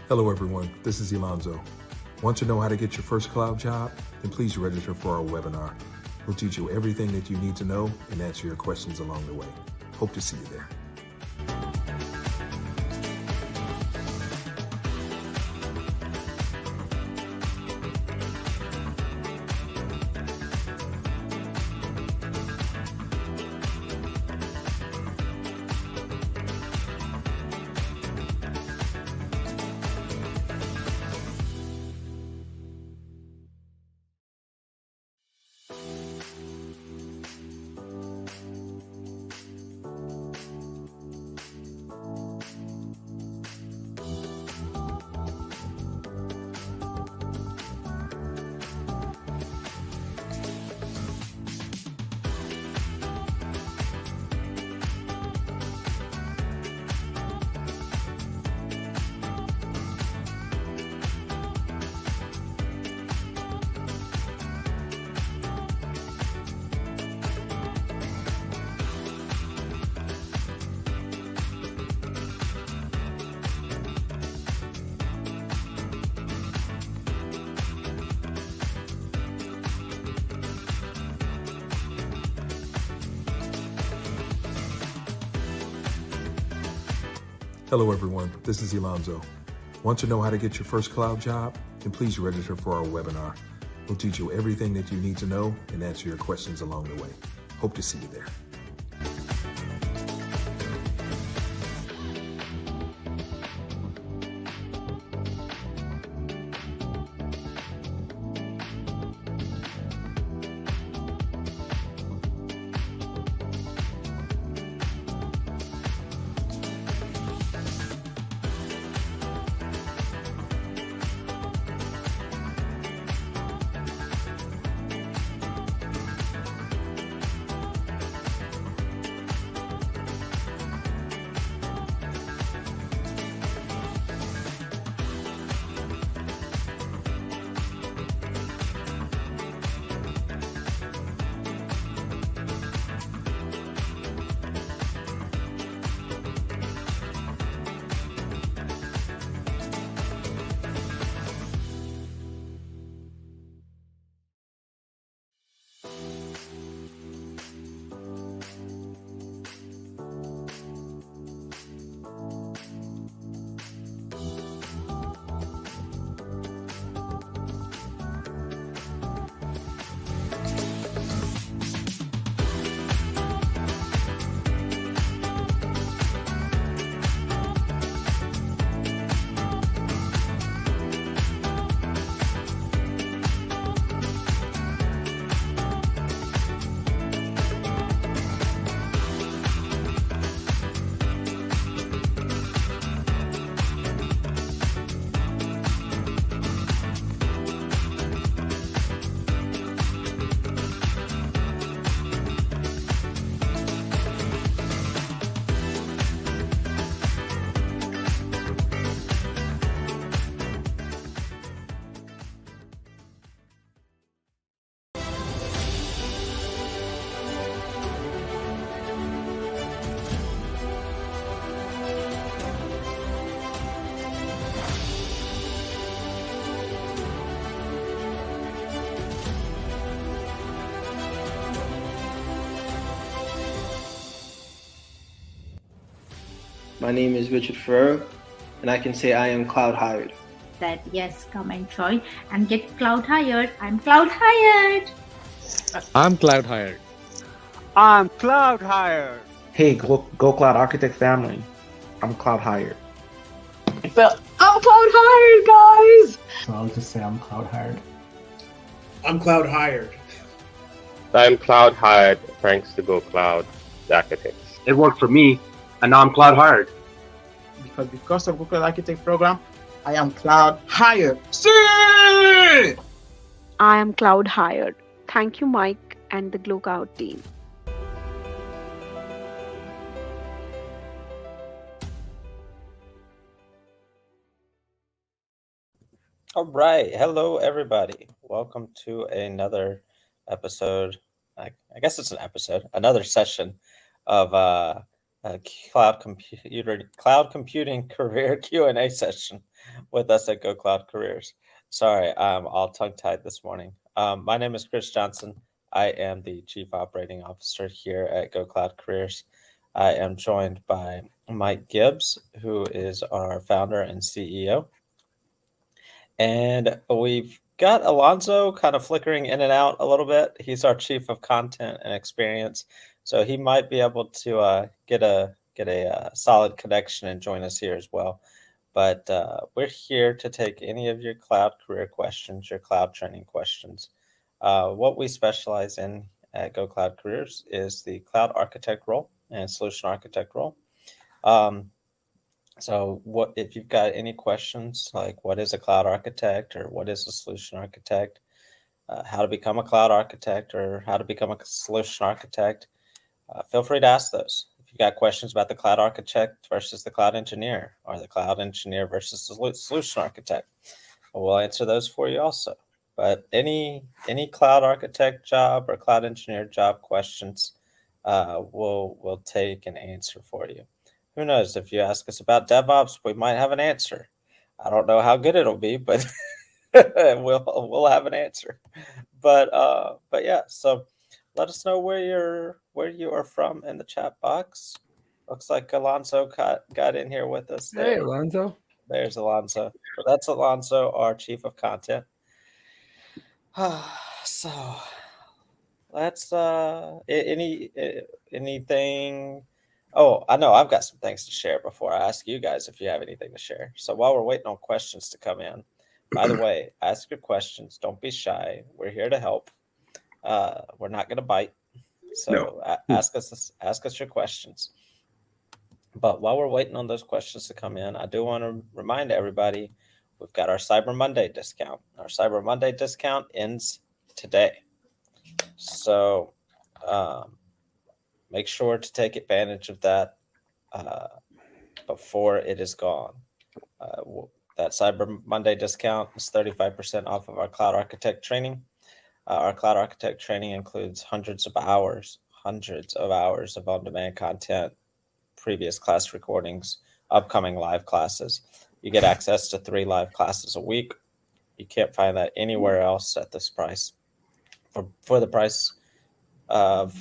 Hello, everyone. This is Alonzo. Want to know how to get your first cloud job? Then please register for our webinar. We'll teach you everything that you need to know and answer your questions along the way. Hope to see you there. Hello, everyone. This is Alonzo. Want to know how to get your first cloud job? Then please register for our webinar. We'll teach you everything that you need to know and answer your questions along the way. Hope to see you there. My name is Richard Ferrer, and I can say I am cloud hired. That yes, come and join and get cloud hired. I'm cloud hired. I'm cloud hired. I'm cloud hired. Hey, Go Cloud Architect family. I'm cloud hired. But I'm cloud hired, guys. So I'll just say I'm cloud hired. I'm cloud hired. I'm cloud hired thanks to Go Cloud Architects. It worked for me, and now I'm cloud hired. Because of Google Architect program, I am cloud hired. See! I am cloud hired. Thank you, Mike and the GlowCloud team. All right. Hello, everybody. Welcome to another episode. I guess it's an episode, another session of cloud computing career Q&A session with us at Go Cloud Careers. Sorry, I'm all tongue-tied this morning. My name is Chris Johnson. I am the Chief Operating Officer here at Go Cloud Careers. I am joined by Mike Gibbs, who is our founder and CEO. And we've got Alonzo kind of flickering in and out a little bit. He's our Chief of Content and Experience. So he might be able to get a solid connection and join us here as well. But we're here to take any of your cloud career questions, your cloud training questions. What we specialize in at Go Cloud Careers is the cloud architect role and solution architect role. So what if you've got any questions like what is a cloud architect or what is a solution architect, how to become a cloud architect or how to become a solution architect, feel free to ask those. If you've got questions about the cloud architect versus the cloud engineer or the cloud engineer versus the solution architect, we'll answer those for you also. But any cloud architect job or cloud engineer job questions, we'll take and answer for you. Who knows, if you ask us about DevOps, we might have an answer. I don't know how good it'll be, but we'll have an answer. But yeah, so let us know where you are from in the chat box. Looks like Alonzo got in here with us there. Hey, Alonzo. There's Alonzo. So that's Alonzo, our Chief of Content. So let's anything. Oh, I know I've got some things to share before I ask you guys if you have anything to share. So while we're waiting on questions to come in, by the way, ask your questions. Don't be shy. We're here to help. We're not going to bite. So ask us your questions. But while we're waiting on those questions to come in, I do want to remind everybody we've got our Cyber Monday discount. Our Cyber Monday discount ends today. So make sure to take advantage of that before it is gone. That Cyber Monday discount is 35% off of our Cloud Architect training. Our Cloud Architect training includes hundreds of hours of on-demand content, previous class recordings, upcoming live classes. You get access to 3 live classes a week. You can't find that anywhere else at this price. For the price of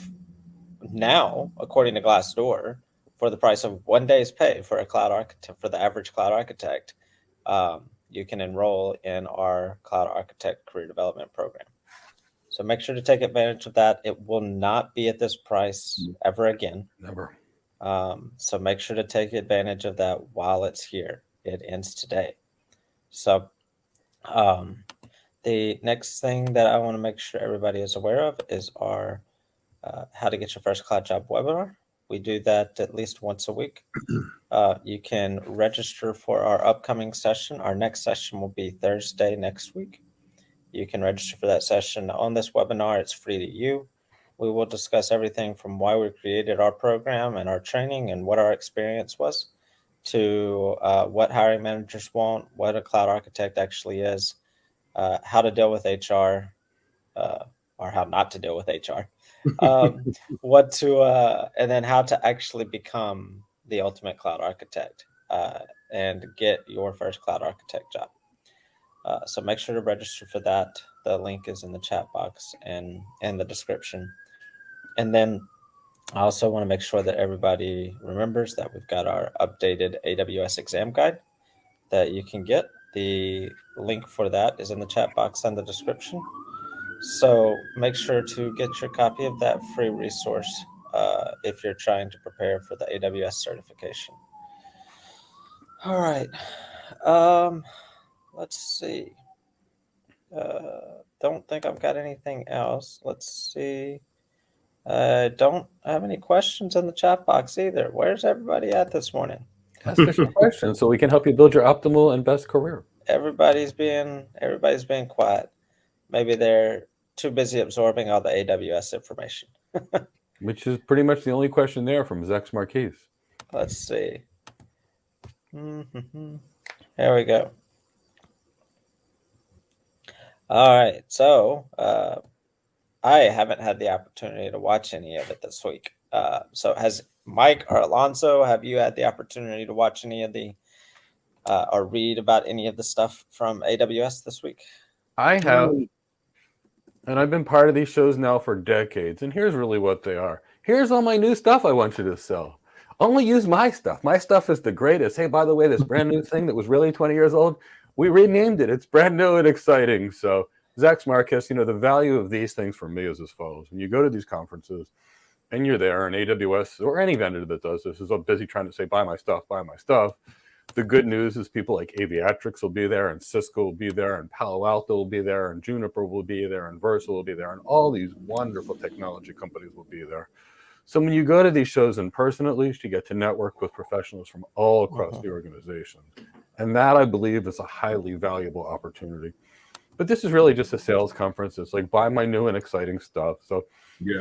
now, according to Glassdoor, for the price of 1 day's pay for a cloud architect, for the average cloud architect, you can enroll in our Cloud Architect Career Development Program. So make sure to take advantage of that. It will not be at this price ever again. Never. So make sure to take advantage of that while it's here. It ends today. So the next thing that I want to make sure everybody is aware of is our How to Get Your First Cloud Job webinar. We do that at least once a week. You can register for our upcoming session. Our next session will be Thursday next week. You can register for that session on this webinar. It's free to you. We will discuss everything from why we created our program and our training and what our experience was to what hiring managers want, what a cloud architect actually is, how to deal with HR, or how not to deal with HR, and then how to actually become the ultimate cloud architect and get your first cloud architect job. So make sure to register for that. The link is in the chat box and in the description. And then I also want to make sure that everybody remembers that we've got our updated AWS exam guide that you can get. The link for that is in the chat box and the description. So make sure to get your copy of that free resource if you're trying to prepare for the AWS certification. All right. Let's see. Don't think I've got anything else. Let's see. I don't have any questions in the chat box either. Where's everybody at this morning? Ask us your questions so we can help you build your optimal and best career. Everybody's being quiet. Maybe they're too busy absorbing all the AWS information. Which is pretty much the only question there from Zex Marquise. Let's see. There we go. All right. So I haven't had the opportunity to watch any of it this week. So has Mike or Alonso, have you had the opportunity to watch any of the or read about any of the stuff from AWS this week? I have, and I've been part of these shows now for decades. And here's really what they are. Here's all my new stuff I want you to sell. Only use my stuff. My stuff is the greatest. Hey, by the way, this brand new thing that was really 20 years old, we renamed it. It's brand new and exciting. So, Zach Marcus, the value of these things for me is as follows. When you go to these conferences and you're there, and AWS or any vendor that does this is so busy trying to say, buy my stuff, buy my stuff. The good news is people like Aviatrix will be there, and Cisco will be there, and Palo Alto will be there, and Juniper will be there, and Versa will be there, and all these wonderful technology companies will be there. So when you go to these shows in person, at least, you get to network with professionals from all across the organization. And that, I believe, is a highly valuable opportunity. But this is really just a sales conference. It's like, buy my new and exciting stuff. So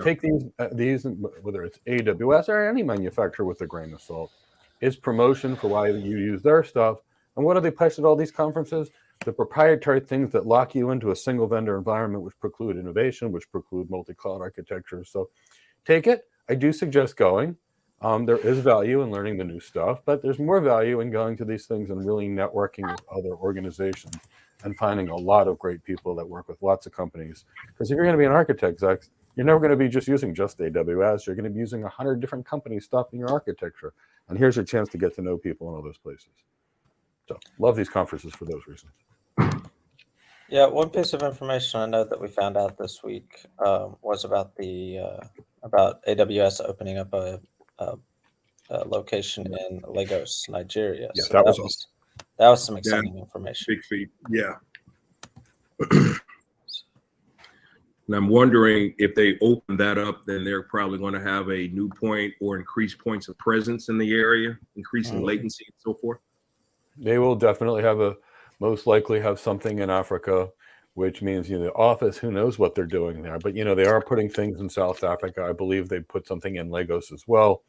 take these, whether it's AWS or any manufacturer, with a grain of salt. Is promotion for why you use their stuff. And what do they push at all these conferences? The proprietary things that lock you into a single vendor environment, which preclude innovation, which preclude multi-cloud architecture. So take it. I do suggest going. There is value in learning the new stuff, but there's more value in going to these things and really networking with other organizations and finding a lot of great people that work with lots of companies. Because if you're going to be an architect, Zach, you're never going to be just using just AWS. You're going to be using 100 different company stuff in your architecture. And here's your chance to get to know people in all those places. So love these conferences for those reasons. Yeah, one piece of information I know that we found out this week was about the about AWS opening up a location in Lagos, Nigeria. Yeah, So that was awesome. That was some exciting information. Big feat. Yeah. And I'm wondering if they open that up, then they're probably going to have a new point or increased points of presence in the area, increasing latency and so forth. They will definitely most likely have something in Africa, which means, the office, who knows what they're doing there. But, they are putting things in South Africa. I believe they put something in Lagos as well.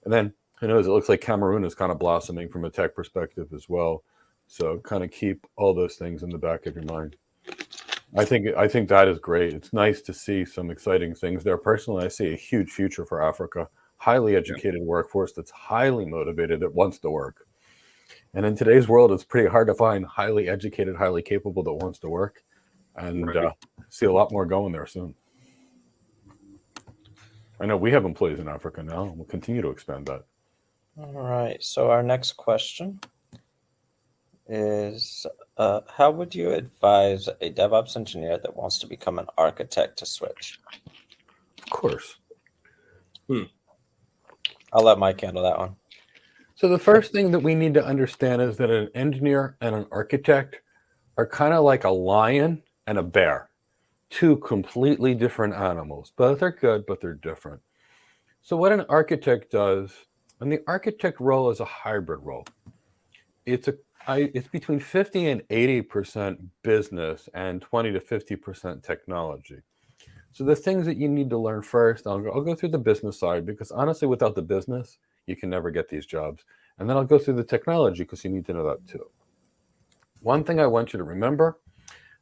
And then, who knows, it looks like Cameroon is kind of blossoming from a tech perspective as well. So kind of keep all those things in the back of your mind. I think that is great. It's nice to see some exciting things there. Personally, I see a huge future for Africa. Highly educated workforce that's highly motivated, that wants to work. And in today's world, it's pretty hard to find highly educated, highly capable that wants to work. And see a lot more going there soon. I know we have employees in Africa now, and we'll continue to expand that. All right. So our next question is, how would you advise a DevOps engineer that wants to become an architect to switch? Of course. I'll let Mike handle that one. So the first thing that we need to understand is that an engineer and an architect are kind of like a lion and a bear. Two completely different animals. Both are good, but they're different. So what an architect does, and the architect role is a hybrid role. It's between 50 and 80% business and 20 to 50% technology. So the things that you need to learn first, I'll go through the business side, because honestly, without the business, you can never get these jobs. And then I'll go through the technology, because you need to know that too. One thing I want you to remember,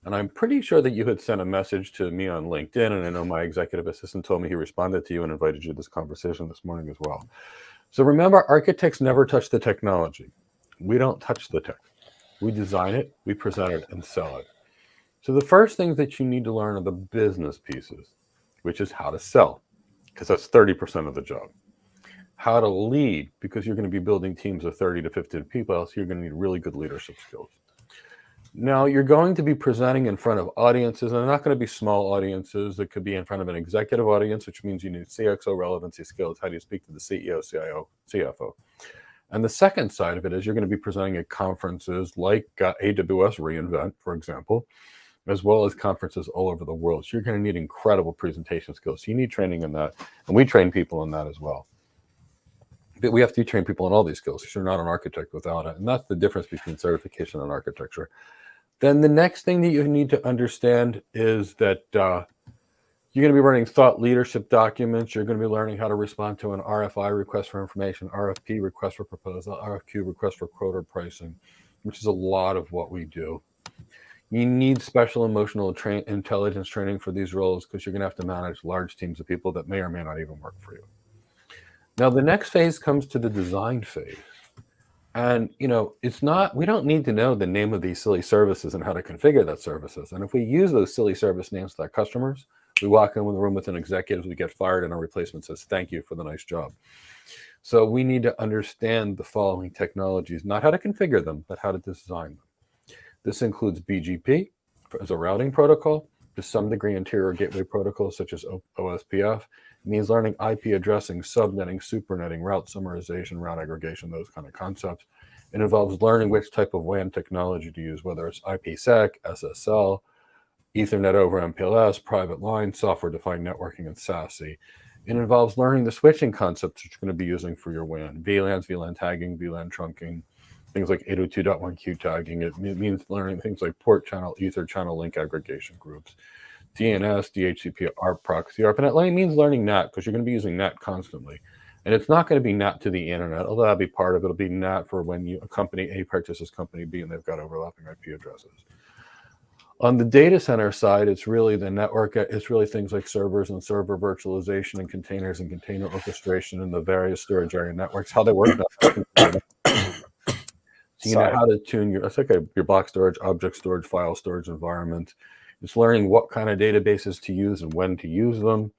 and I'm pretty sure that you had sent a message to me on LinkedIn, and I know my executive assistant told me he responded to you and invited you to this conversation this morning as well. So remember, architects never touch the technology. We don't touch the tech. We design it, we present it, and sell it. So the first things that you need to learn are the business pieces, which is how to sell, because that's 30% of the job. How to lead, because you're going to be building teams of 30 to 50 people, so you're going to need really good leadership skills. Now, you're going to be presenting in front of audiences, and they're not going to be small audiences. It could be in front of an executive audience, which means you need CXO relevancy skills. How do you speak to the CEO, CIO, CFO? And the second side of it is you're going to be presenting at conferences like AWS reInvent, for example, as well as conferences all over the world. So you're going to need incredible presentation skills. So you need training in that, and we train people in that as well. But we have to train people in all these skills, because you're not an architect without it. And that's the difference between certification and architecture. Then the next thing that you need to understand is that you're going to be running thought leadership documents. You're going to be learning how to respond to an RFI, request for information, RFP, request for proposal, RFQ, request for quote or pricing, which is a lot of what we do. You need special emotional intelligence training for these roles, because you're going to have to manage large teams of people that may or may not even work for you. Now, the next phase comes to the design phase. And, we don't need to know the name of these silly services and how to configure that services. And if we use those silly service names to our customers, we walk in the room with an executive, we get fired, and our replacement says, "Thank you for the nice job." So we need to understand the following technologies, not how to configure them, but how to design them. This includes BGP as a routing protocol, to some degree interior gateway protocols such as OSPF. It means learning IP addressing, subnetting, supernetting, route summarization, route aggregation, those kind of concepts. It involves learning which type of WAN technology to use, whether it's IPsec, SSL, Ethernet over MPLS, private line, software-defined networking, and SASE. It involves learning the switching concepts that you're going to be using for your WAN, VLANs, VLAN tagging, VLAN trunking, things like 802.1q tagging. It means learning things like port channel, ether channel link aggregation groups, DNS, DHCP, ARP, proxy, ARP. And it means learning NAT because you're going to be using NAT constantly. And it's not going to be NAT to the internet, although that'll be part of it. It'll be NAT for when a company A purchases company B and they've got overlapping IP addresses. On the data center side, it's really the network. It's really things like servers and server virtualization and containers and container orchestration and the various storage area networks, how they work. So you know how to tune your block storage, object storage, file storage environment. It's learning what kind of databases to use and when to use them,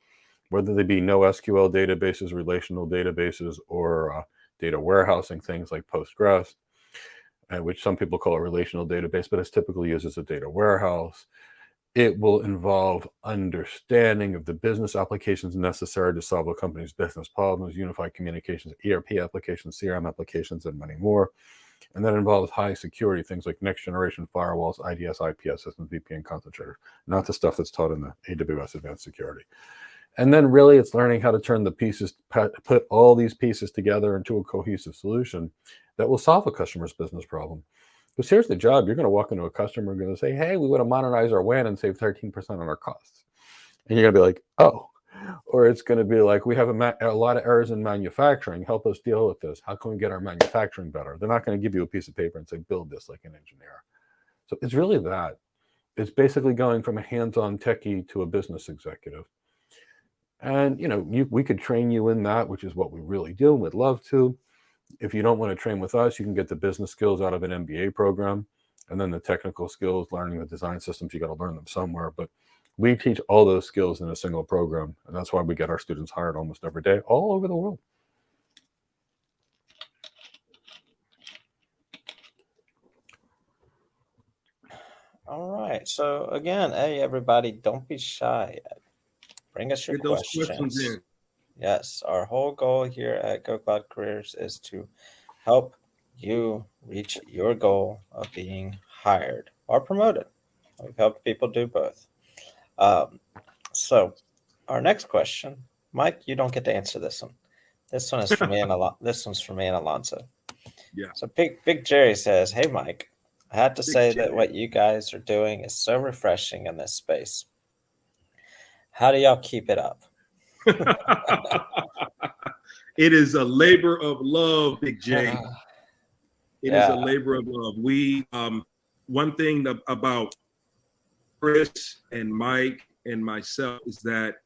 whether they be NoSQL databases, relational databases, or data warehousing things like Postgres, which some people call a relational database, but it's typically used as a data warehouse. It will involve understanding of the business applications necessary to solve a company's business problems, unified communications, ERP applications, CRM applications, and many more. And that involves high security, things like next generation firewalls, IDS, IPS systems, VPN concentrators, not the stuff that's taught in the AWS Advanced Security. And then really it's learning how to turn the pieces, put all these pieces together into a cohesive solution that will solve a customer's business problem. Because here's the job. You're going to walk into a customer and going to say, "Hey, we want to modernize our WAN and save 13% on our costs." And you're going to be like, "Oh." Or it's going to be like, "We have a lot of errors in manufacturing. Help us deal with this. How can we get our manufacturing better?" They're not going to give you a piece of paper and say, "Build this," like an engineer. So it's really that. It's basically going from a hands-on techie to a business executive. And, we could train you in that, which is what we really do and would love to. If you don't want to train with us, you can get the business skills out of an MBA program. And then the technical skills, learning the design systems, you got to learn them somewhere. But we teach all those skills in a single program. And that's why we get our students hired almost every day, all over the world. All right. So again, hey, everybody, don't be shy. Bring us your questions. Yes, our whole goal here at Go Cloud Careers is to help you reach your goal of being hired or promoted. We've helped people do both. So our next question, Mike, you don't get to answer this one. This one is for me and this one's for me and Alonso. Yeah. So Big Jerry says, "Hey, Mike, I had to say that what you guys are doing is so refreshing in this space. How do y'all keep it up?" It is a labor of love, Big J. It is a labor of love. We one thing about Chris and Mike and myself is that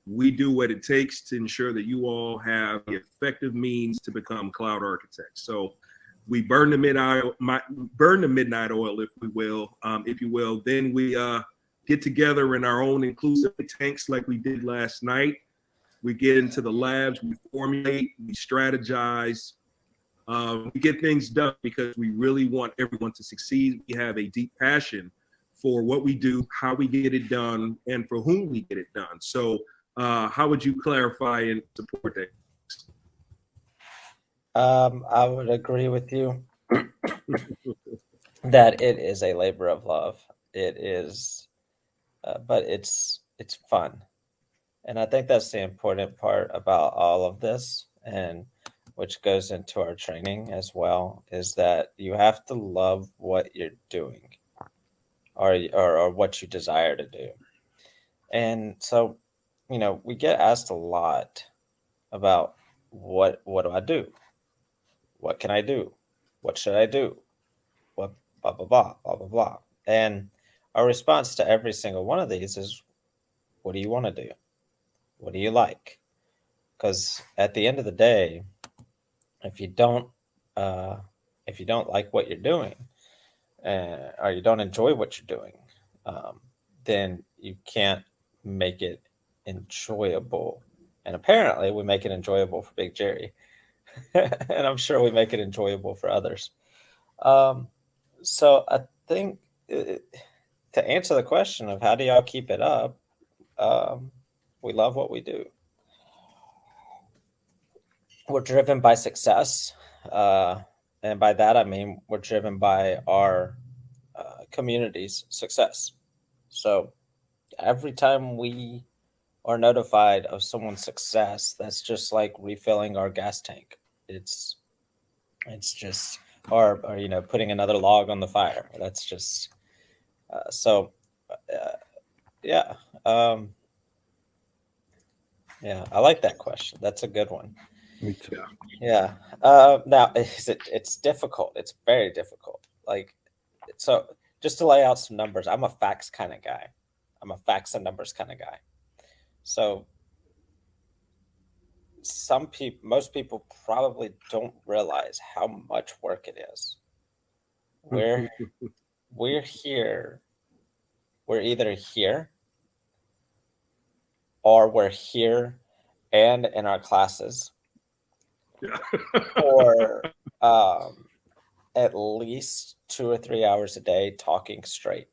we do what it takes to ensure that you all have the effective means to become cloud architects. So we burn the midnight oil, if you will. Then we get together in our own inclusive tanks like we did last night. We get into the labs, we formulate, we strategize, we get things done because we really want everyone to succeed. We have a deep passion for what we do, how we get it done, and for whom we get it done. So how would you clarify and support that? I would agree with you that it is a labor of love. It is, but it's fun. And I think that's the important part about all of this, and which goes into our training as well, is that you have to love what you're doing or what you desire to do. And so, we get asked a lot about what do I do? What can I do? What should I do? What blah, blah, blah, blah, blah, blah. And our response to every single one of these is, what do you want to do? What do you like? because at the end of the day, if you don't like what you're doing, or you don't enjoy what you're doing, then you can't make it enjoyable. And apparently, we make it enjoyable for Big Jerry, and I'm sure we make it enjoyable for others. So I think to answer the question of how do y'all keep it up, we love what we do. We're driven by success. And by that, I mean, we're driven by our community's success. So every time we are notified of someone's success, that's just like refilling our gas tank. It's just, or putting another log on the fire. That's just, yeah. Yeah, I like that question. That's a good one. Me too. Yeah. Now, it's difficult. It's very difficult. Like, so just to lay out some numbers, I'm a facts kind of guy. I'm a facts and numbers kind of guy. So most people probably don't realize how much work it is. We're here. We're either here or we're here and in our classes, or at least 2 or 3 hours a day talking straight.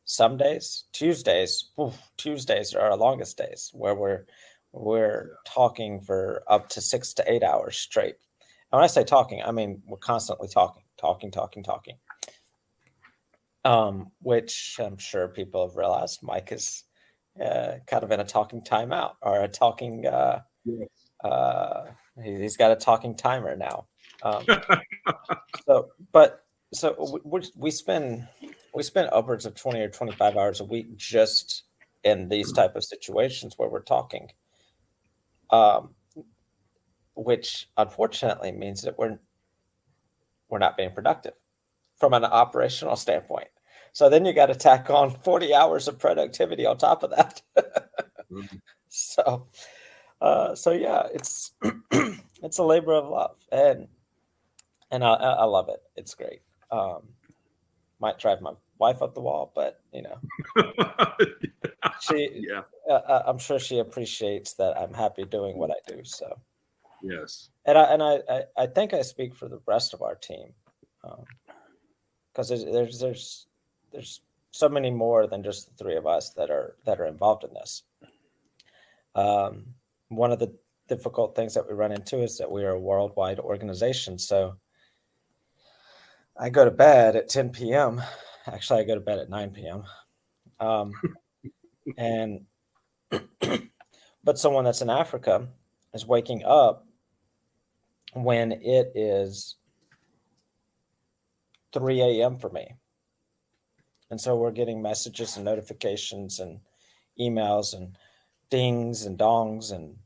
Some days, Tuesdays are our longest days, where we're talking for up to 6 to 8 hours straight. And when I say talking, I mean we're constantly talking. Which I'm sure people have realized Mike is kind of in a talking timeout, or a talking. He's got a talking timer now. So we spend upwards of 20 or 25 hours a week just in these type of situations where we're talking, which unfortunately means that we're not being productive from an operational standpoint. So then you got to tack on 40 hours of productivity on top of that. So yeah, it's it's a labor of love, and I love it. It's great. Might drive my wife up the wall, but I'm sure she appreciates that I'm happy doing what I do. So yes, and I think I speak for the rest of our team, because there's so many more than just the three of us that are involved in this. One of the difficult things that we run into is that we are a worldwide organization. So I go to bed at 10 p.m. Actually, I go to bed at 9 p.m. But someone that's in Africa is waking up when it is 3 a.m. for me. And so we're getting messages and notifications and emails and dings and dongs and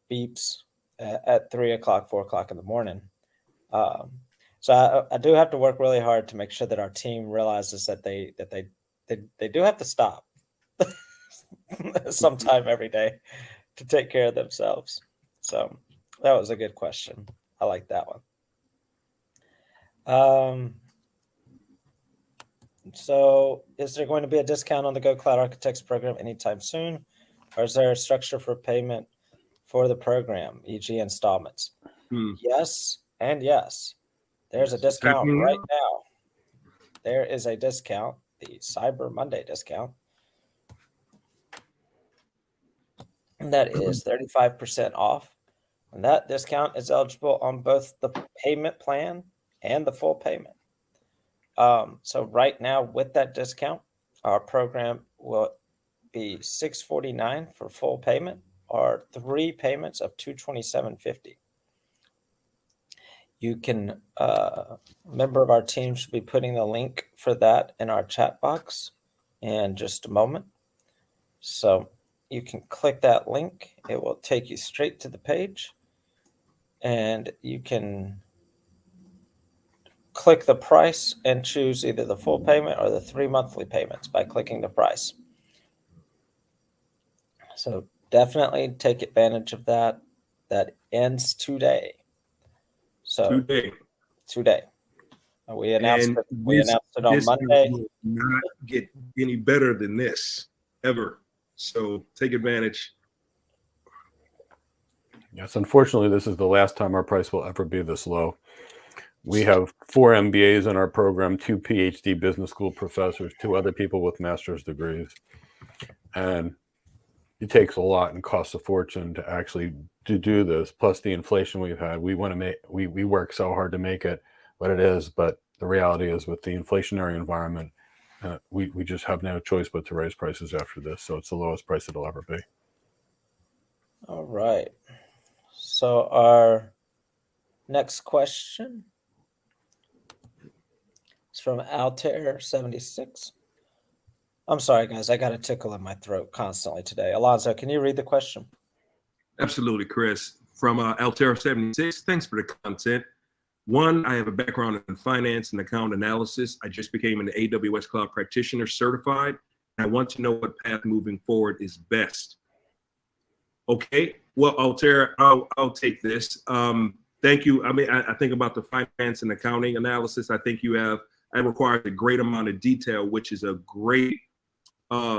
beeps at 3 o'clock, 4 o'clock in the morning. So I do have to work really hard to make sure that our team realizes that they do have to stop sometime every day to take care of themselves. So that was a good question. I like that one. So is there going to be a discount on the Go Cloud Architects program anytime soon? Or is there a structure for payment for the program, e.g. installments? Yes and yes. There's a discount right now. There is a discount, the Cyber Monday discount. And that is 35% off. And that discount is eligible on both the payment plan and the full payment. So right now with that discount, our program will be $649 for full payment, or 3 payments of $227.50. You can, a member of our team should be putting the link for that in our chat box in just a moment. So you can click that link. It will take you straight to the page, and you can click the price and choose either the full payment or the 3 monthly payments by clicking the price. So definitely take advantage of that. That ends today. So today. We announced And it. We announced it on this Monday. will not get any better than this ever. So take advantage. Yes, unfortunately, this is the last time our price will ever be this low. We have 4 MBAs in our program, 2 PhD business school professors, 2 other people with master's degrees. And it takes a lot and costs a fortune to actually to do this. Plus the inflation we've had, we work so hard to make it what it is. But the reality is, with the inflationary environment, we just have no choice but to raise prices after this. So it's the lowest price it'll ever be. All right. So our next question is from Altair76. I'm sorry, guys. I got a tickle in my throat constantly today. Alonzo, can you read the question? Absolutely, Chris. From Altair76, thanks for the content. 1, I have a background in finance and account analysis. I just became an AWS Cloud Practitioner certified. I want to know what path moving forward is best. Okay, well, Altair, I'll take this. Thank you. I mean, I think about the finance and accounting analysis. I think it requires a great amount of detail, which is a great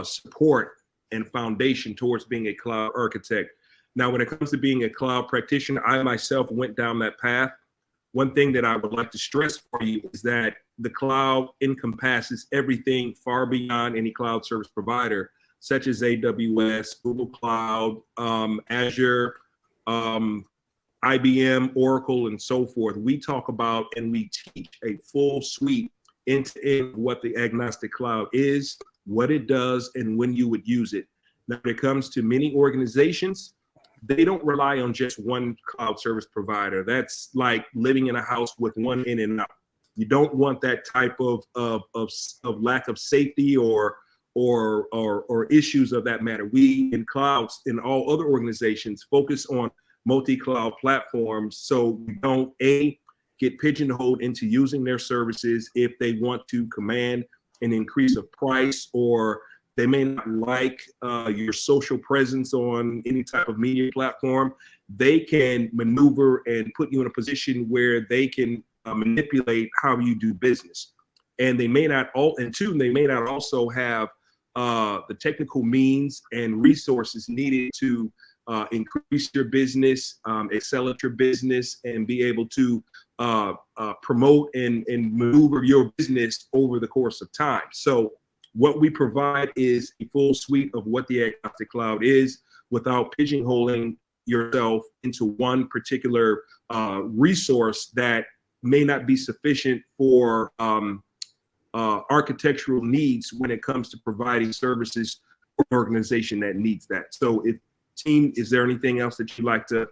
support and foundation towards being a cloud architect. Now, when it comes to being a cloud practitioner, I myself went down that path. One thing that I would like to stress for you is that the cloud encompasses everything far beyond any cloud service provider, such as AWS, Google Cloud, Azure, IBM, Oracle, and so forth. We talk about and we teach a full suite into what the agnostic cloud is, what it does, and when you would use it. Now, when it comes to many organizations, they don't rely on just one cloud service provider. That's like living in a house with one in and out. You don't want that type of lack of safety or issues of that matter. We in clouds, in all other organizations, focus on multi-cloud platforms, so we don't get pigeonholed into using their services if they want to command an increase of price, or they may not like your social presence on any type of media platform. They can maneuver and put you in a position where they can manipulate how you do business. And they may not they may not also have the technical means and resources needed to increase your business, excel at your business, and be able to promote and maneuver your business over the course of time. So what we provide is a full suite of what the agnostic cloud is without pigeonholing yourself into one particular resource that may not be sufficient for architectural needs when it comes to providing services for an organization that needs that. So team, is there anything else that you'd like to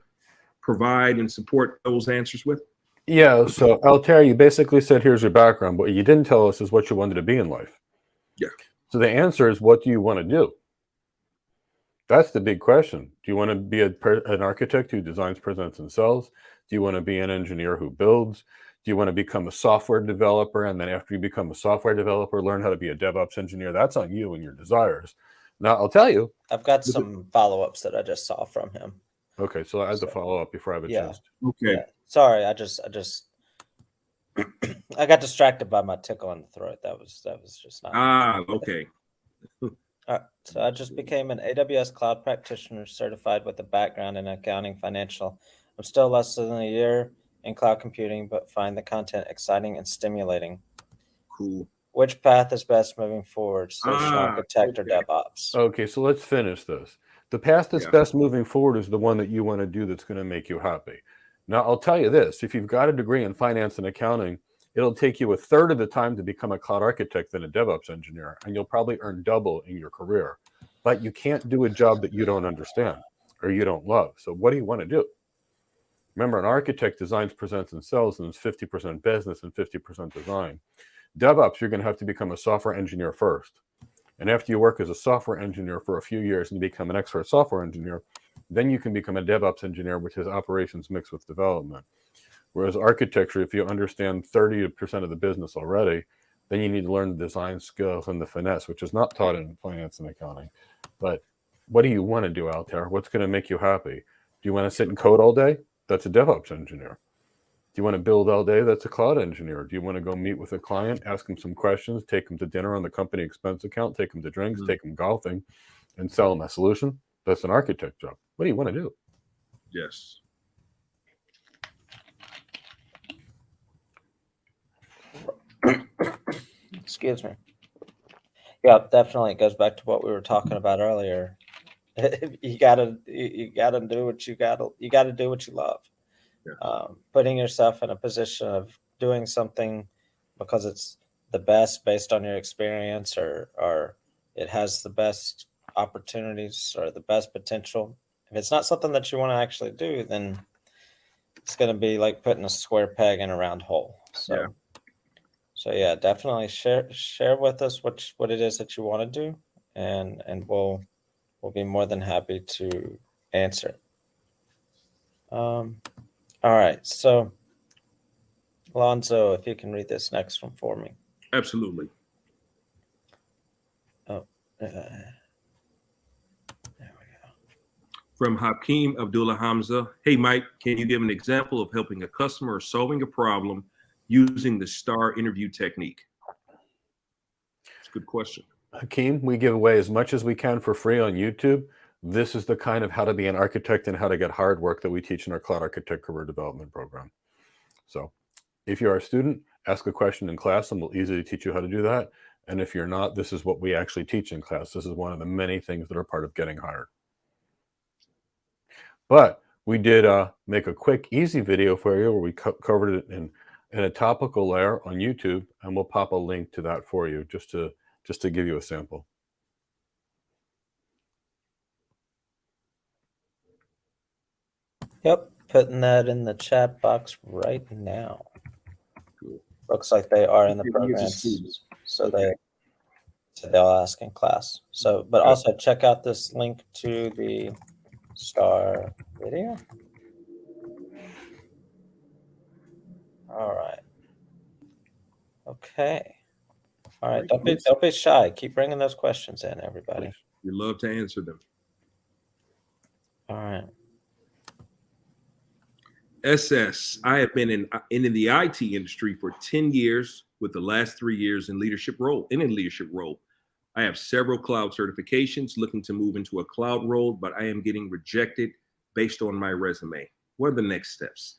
provide and support those answers with? Yeah, so Altair, you basically said, here's your background, but what you didn't tell us is what you wanted to be in life. Yeah. So the answer is, what do you want to do? That's the big question. Do you want to be an architect who designs, presents, and sells? Do you want to be an engineer who builds? Do you want to become a software developer? And then after you become a software developer, learn how to be a DevOps engineer? That's on you and your desires. Now, I'll tell you. I've got some follow-ups that I just saw from him. Okay, so I have to follow up before I have a chance. Okay. Yeah. Sorry, I just I got distracted by my tickle in the throat. That was just not. Okay. All right. So I just became an AWS Cloud Practitioner certified with a background in accounting, financial. I'm still less than a year in cloud computing, but find the content exciting and stimulating. Cool. Which path is best moving forward, solution architect or DevOps? Okay, so let's finish this. The path that's best moving forward is the one that you want to do that's going to make you happy. Now, I'll tell you this. If you've got a degree in finance and accounting, it'll take you a third of the time to become a cloud architect than a DevOps engineer, and you'll probably earn double in your career. But you can't do a job that you don't understand or you don't love. So what do you want to do? Remember, an architect designs, presents, and sells, and it's 50% business and 50% design. DevOps, you're going to have to become a software engineer first. And after you work as a software engineer for a few years and you become an expert software engineer, then you can become a DevOps engineer, which is operations mixed with development. Whereas architecture, if you understand 30% of the business already, then you need to learn the design skills and the finesse, which is not taught in finance and accounting. But what do you want to do out there? What's going to make you happy? Do you want to sit and code all day? That's a DevOps engineer. Do you want to build all day? That's a cloud engineer. Do you want to go meet with a client, ask them some questions, take them to dinner on the company expense account, take them to drinks, take them golfing, and sell them a solution? That's an architect job. What do you want to do? Yes. Excuse me. Yeah, definitely. It goes back to what we were talking about earlier. you gotta do what you gotta do what you love. Yeah. Putting yourself in a position of doing something because it's the best based on your experience, or it has the best opportunities or the best potential. If it's not something that you want to actually do, then it's going to be like putting a square peg in a round hole. So yeah, definitely share with us what it is that you want to do, and we'll be more than happy to answer. All right, so Alonzo, if you can read this next one for me. Absolutely. Oh, there we go. From Hakeem Abdullah Hamza. Hey, Mike, can you give an example of helping a customer solving a problem using the STAR interview technique? It's a good question. Hakeem, we give away as much as we can for free on YouTube. This is the kind of how to be an architect and how to get hard work that we teach in our Cloud Architect Career Development Program. So if you're a student, ask a question in class and we'll easily teach you how to do that. And if you're not, this is what we actually teach in class. This is one of the many things that are part of getting hired. But we did make a quick, easy video for you where we covered it in a topical layer on YouTube, and we'll pop a link to that for you just to give you a sample. Yep, putting that in the chat box right now. Cool. Looks like they are in the programs, so they'll ask in class. So, but also check out this link to the STAR video. All right. Okay. All right. Don't be shy. Keep bringing those questions in, everybody. We love to answer them. All right. SS. I have been in the IT industry for 10 years, with the last 3 years in a leadership role. I have several cloud certifications, looking to move into a cloud role, but I am getting rejected based on my resume. What are the next steps?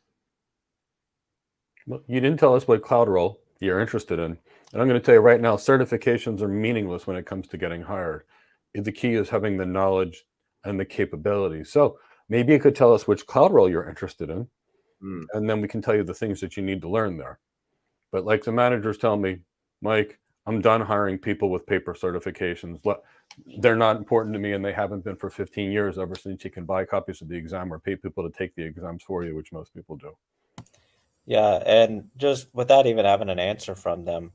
Well, you didn't tell us what cloud role you're interested in. And I'm going to tell you right now, certifications are meaningless when it comes to getting hired. The key is having the knowledge and the capabilities. So maybe you could tell us which cloud role you're interested in, and then we can tell you the things that you need to learn there. But like the managers tell me, Mike, I'm done hiring people with paper certifications. They're not important to me, and they haven't been for 15 years, ever since you can buy copies of the exam or pay people to take the exams for you, which most people do. Yeah, and just without even having an answer from them,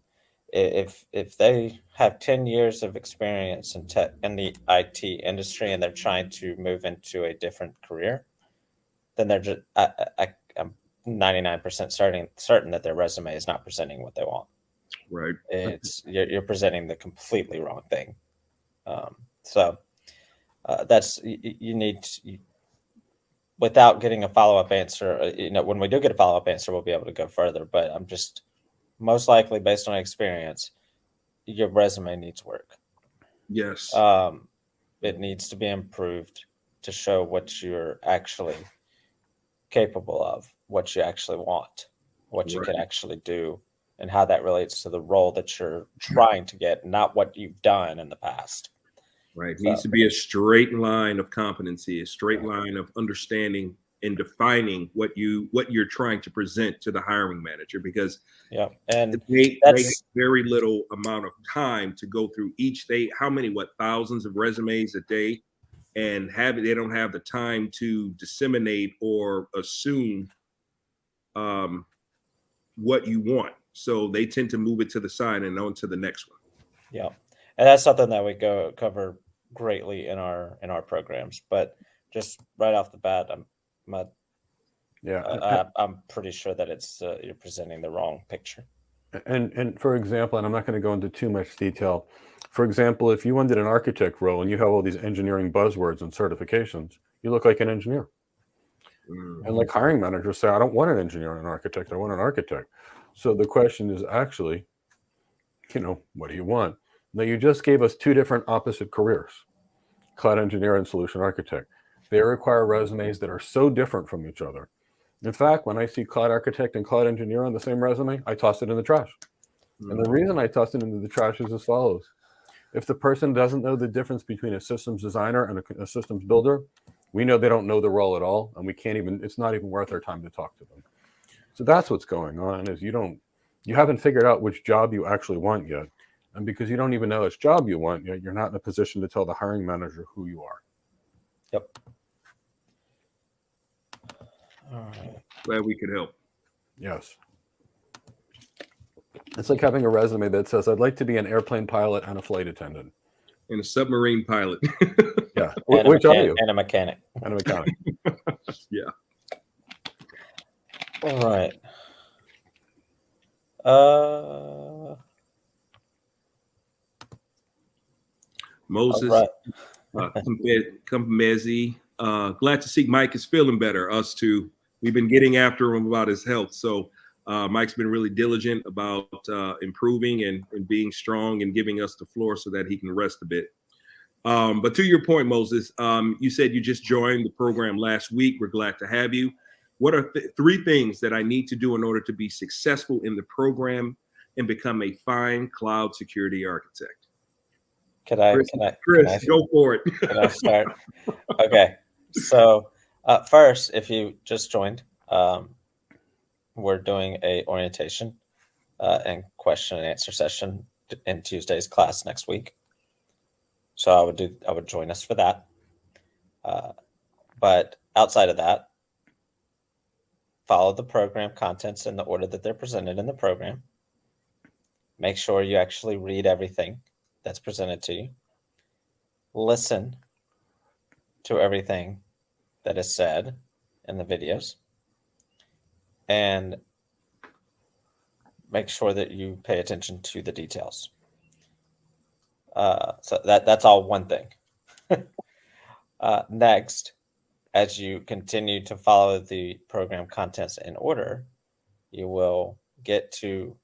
if they have 10 years of experience in the IT industry and they're trying to move into a different career, then they're just I'm 99% certain that their resume is not presenting what they want. Right. It's you're presenting the completely wrong thing. So that's you need to, without getting a follow-up answer. When we do get a follow-up answer, we'll be able to go further. But I'm just most likely, based on experience, your resume needs work. Yes. It needs to be improved to show what you're actually capable of, what you actually want, what you can actually do, and how that relates to the role that you're trying to get, not what you've done in the past. Right. It needs to be a straight line of competency, a straight line of understanding and defining what you're trying to present to the hiring manager, because and they have very little amount of time to go through each day. How many, thousands of resumes a day, and they don't have the time to disseminate or assume what you want. So they tend to move it to the side and on to the next one. Yeah. And that's something that we cover greatly in our programs, but just right off the bat, I'm pretty sure that it's you're presenting the wrong picture. And for example, and I'm not going to go into too much detail, For example, if you wanted an architect role and you have all these engineering buzzwords and certifications, you look like an engineer. And like hiring managers say, I don't want an engineer and an architect, I want an architect. So the question is actually, what do you want? Now, you just gave us two different opposite careers, cloud engineer and solution architect. They require resumes that are so different from each other. In fact, when I see cloud architect and cloud engineer on the same resume, I toss it in the trash. And the reason I toss it into the trash is as follows. If the person doesn't know the difference between a systems designer and a systems builder, we know they don't know the role at all, and it's not even worth our time to talk to them. So that's what's going on, is you haven't figured out which job you actually want yet. And because you don't even know which job you want yet, you're not in a position to tell the hiring manager who you are. Yep. All right. Glad we could help. Yes. It's like having a resume that says, I'd like to be an airplane pilot and a flight attendant. And a submarine pilot. Yeah. Which are you? And a mechanic. And a mechanic. Yeah. All right. Moses, Kumpmezi, glad to see Mike is feeling better. Us too. We've been getting after him about his health. So Mike's been really diligent about improving and being strong and giving us the floor so that he can rest a bit. But to your point, Moses, you said you just joined the program last week. We're glad to have you. What are three things that I need to do in order to be successful in the program and become a fine cloud security architect? Chris, go for it. Can I start? Okay. So first, if you just joined, we're doing a orientation and question and answer session in Tuesday's class next week. So I would join us for that. But outside of that, follow the program contents in the order that they're presented in the program. Make sure you actually read everything that's presented to you. Listen to everything that is said in the videos. And make sure that you pay attention to the details. So that's all one thing. Next, as you continue to follow the program contents in order, you will get to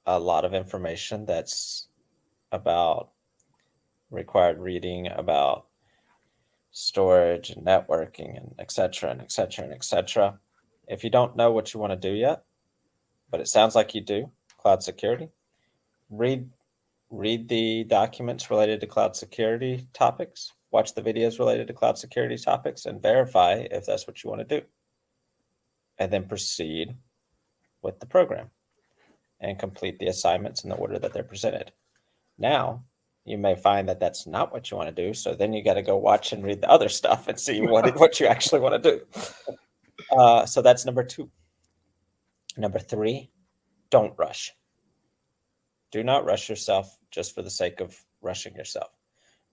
a lot of information that's about required reading, about storage and networking and et cetera, and et cetera, and et cetera. If you don't know what you want to do yet, but it sounds like you do, cloud security, read the documents related to cloud security topics, watch the videos related to cloud security topics, and verify if that's what you want to do. And then proceed with the program and complete the assignments in the order that they're presented. Now, you may find that that's not what you want to do, so then you got to go watch and read the other stuff and see what you actually want to do. So that's number 2. Number 3, don't rush. Do not rush yourself just for the sake of rushing yourself.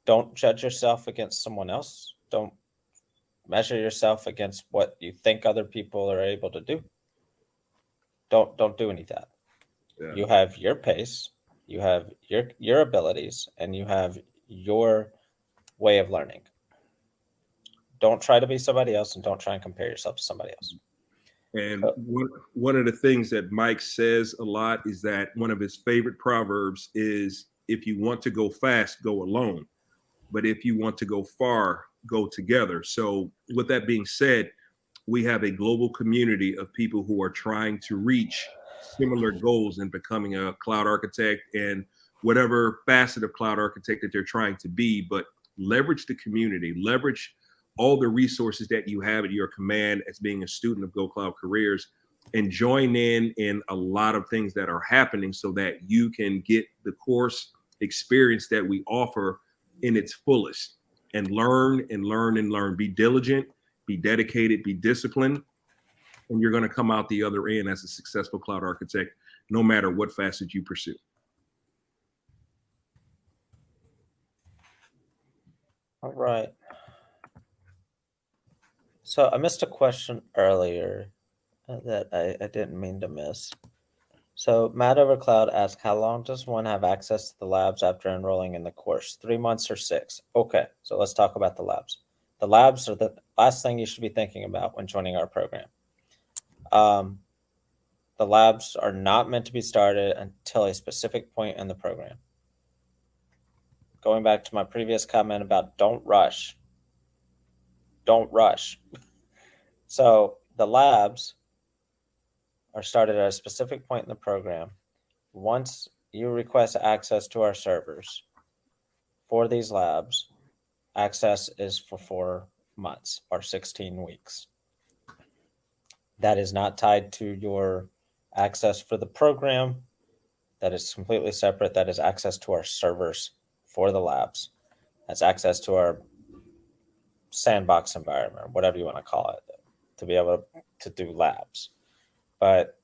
Don't judge yourself against someone else. Don't measure yourself against what you think other people are able to do. Don't do any of that. Yeah. You have your pace, you have your abilities, and you have your way of learning. Don't try to be somebody else, and don't try and compare yourself to somebody else. And one of the things that Mike says a lot is that one of his favorite proverbs is, if you want to go fast, go alone. But if you want to go far, go together. So with that being said, we have a global community of people who are trying to reach similar goals in becoming a cloud architect and whatever facet of cloud architect that they're trying to be, but leverage the community, leverage all the resources that you have at your command as being a student of Go Cloud Careers, and join in a lot of things that are happening so that you can get the course experience that we offer in its fullest, and learn and learn and learn. Be diligent, be dedicated, be disciplined, and you're going to come out the other end as a successful cloud architect, no matter what facet you pursue. All right. So I missed a question earlier that I didn't mean to miss. So Matt Overcloud asks, how long does one have access to the labs after enrolling in the course? 3 months or 6? Okay, so let's talk about the labs. The labs are the last thing you should be thinking about when joining our program. The labs are not meant to be started until a specific point in the program. Going back to my previous comment about don't rush. Don't rush. So the labs are started at a specific point in the program. Once you request access to our servers for these labs, access is for 4 months or 16 weeks. That is not tied to your access for the program. That is completely separate. That is access to our servers for the labs. That's access to our sandbox environment, whatever you want to call it, to be able to do labs. But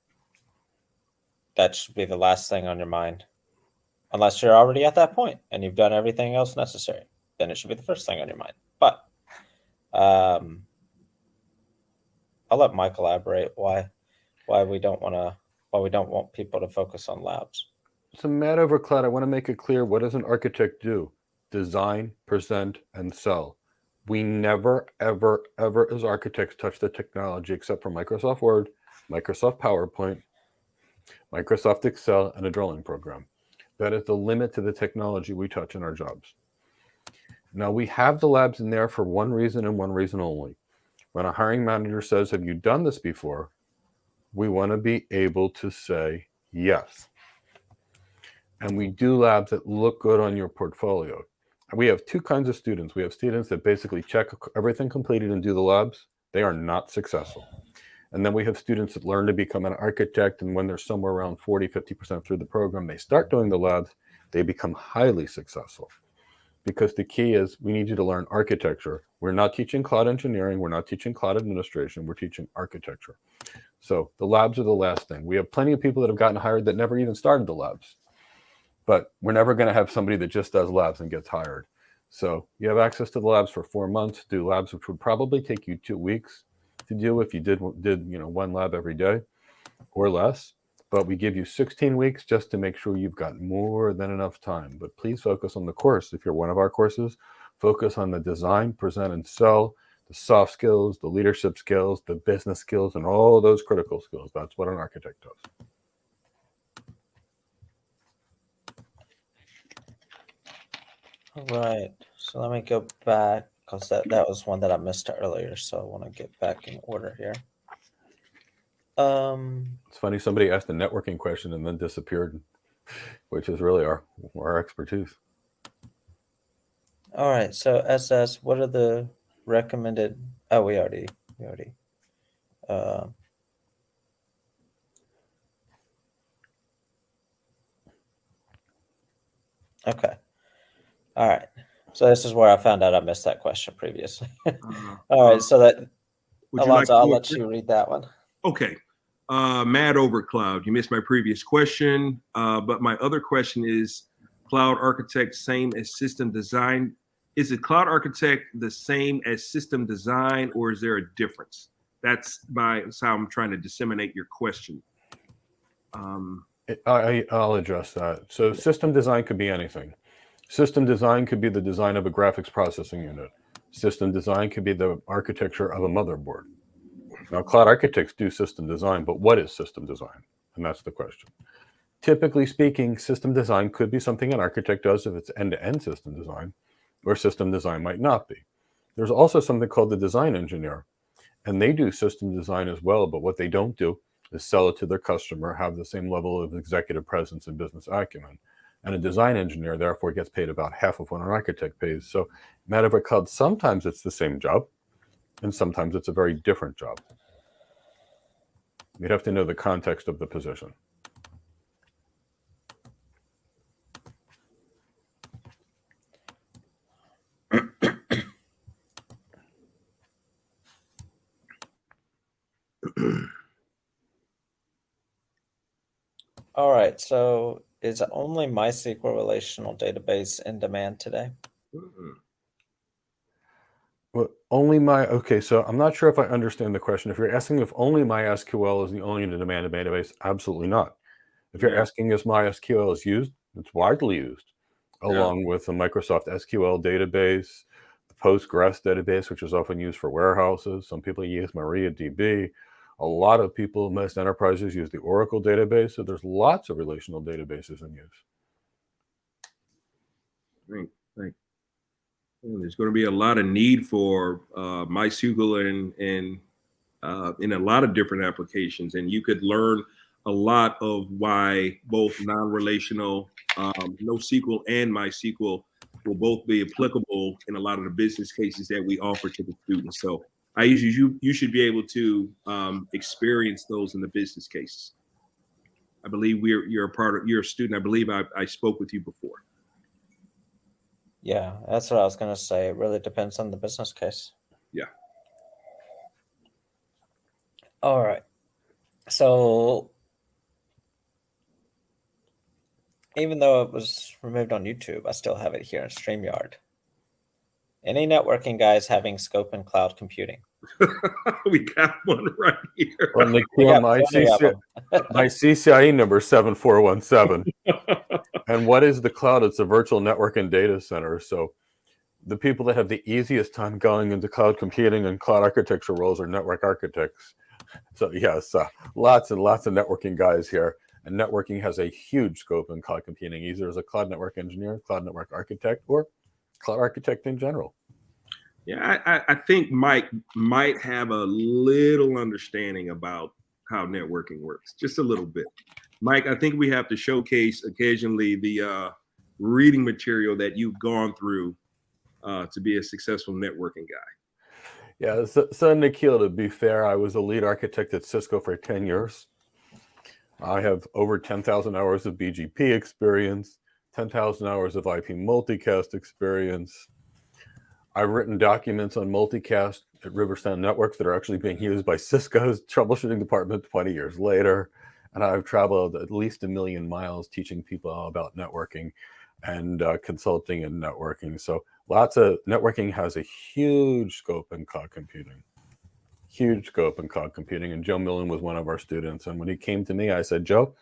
that should be the last thing on your mind. Unless you're already at that point and you've done everything else necessary, then it should be the first thing on your mind. But I'll let Mike elaborate why we don't want people to focus on labs. So Matt Overcloud, I want to make it clear, what does an architect do? Design, present, and sell. We never, ever, ever as architects touch the technology except for Microsoft Word, Microsoft PowerPoint, Microsoft Excel, and a drawing program. That is the limit to the technology we touch in our jobs. Now, we have the labs in there for one reason and one reason only. When a hiring manager says, have you done this before? We want to be able to say yes. And we do labs that look good on your portfolio. We have 2 kinds of students. We have students that basically check everything completed and do the labs. They are not successful. And then we have students that learn to become an architect, and when they're somewhere around 40, 50% through the program, they start doing the labs, they become highly successful. Because the key is we need you to learn architecture. We're not teaching cloud engineering, we're not teaching cloud administration, we're teaching architecture. So the labs are the last thing. We have plenty of people that have gotten hired that never even started the labs. But we're never going to have somebody that just does labs and gets hired. So you have access to the labs for 4 months, do labs, which would probably take you 2 weeks to do if you did 1 lab every day or less. But we give you 16 weeks just to make sure you've got more than enough time. But please focus on the course. If you're one of our courses, focus on the design, present, and sell, the soft skills, the leadership skills, the business skills, and all those critical skills. That's what an architect does. All right, so let me go back because that was one that I missed earlier. So I want to get back in order here. It's funny, somebody asked a networking question and then disappeared, which is really our expertise. All right, so SS, what are the recommended? Oh, we already. Okay. All right. So this is where I found out I missed that question previously. All right. So that, Alonzo, I'll let you read that one. Okay. Matt Overcloud, you missed my previous question, but my other question is, cloud architect same as system design? Is it cloud architect the same as system design, or is there a difference? That's how I'm trying to disseminate your question. I'll address that. So system design could be anything. System design could be the design of a graphics processing unit. System design could be the architecture of a motherboard. Now, cloud architects do system design, but what is system design? And that's the question. Typically speaking, system design could be something an architect does if it's end-to-end system design, or system design might not be. There's also something called the design engineer, and they do system design as well, but what they don't do is sell it to their customer, have the same level of executive presence and business acumen. And a design engineer, therefore, gets paid about half of what an architect pays. So Matt Overcloud, sometimes it's the same job, and sometimes it's a very different job. You'd have to know the context of the position. All right, so is only MySQL relational database in demand today? Well, okay, so I'm not sure if I understand the question. If you're asking if only MySQL is the only in-demand database, absolutely not. If you're asking if MySQL is used, it's widely used, along with the Microsoft SQL database, the Postgres database, which is often used for warehouses. Some people use MariaDB. A lot of people, most enterprises use the Oracle database. So there's lots of relational databases in use. Right. Well, there's going to be a lot of need for MySQL and in a lot of different applications, and you could learn a lot of why both non-relational, NoSQL and MySQL will both be applicable in a lot of the business cases that we offer to the students. So you should be able to experience those in the business cases. I believe you're a student. I believe I spoke with you before. Yeah, that's what I was going to say. It really depends on the business case. Yeah. All right. So even though it was removed on YouTube, I still have it here in StreamYard. Any networking guys having scope in cloud computing? We got one right here. Well, Nikhil, my CCIE number is 7417. And what is the cloud? It's a virtual network and data center. So the people that have the easiest time going into cloud computing and cloud architecture roles are network architects. So yes, lots and lots of networking guys here. And networking has a huge scope in cloud computing, either as a cloud network engineer, cloud network architect, or cloud architect in general. Yeah, I think Mike might have a little understanding about how networking works, just a little bit. Mike, I think we have to showcase occasionally the reading material that you've gone through to be a successful networking guy. Yeah, so Nikhil, to be fair, I was a lead architect at Cisco for 10 years. I have over 10,000 hours of BGP experience, 10,000 hours of IP multicast experience. I've written documents on multicast at Riverstone Networks that are actually being used by Cisco's troubleshooting department 20 years later. And I've traveled at least 1 million miles teaching people about networking and consulting in networking. So lots of networking has a huge scope in cloud computing. Huge scope in cloud computing. And Joe Millen was one of our students. And when he came to me, I said, Joe,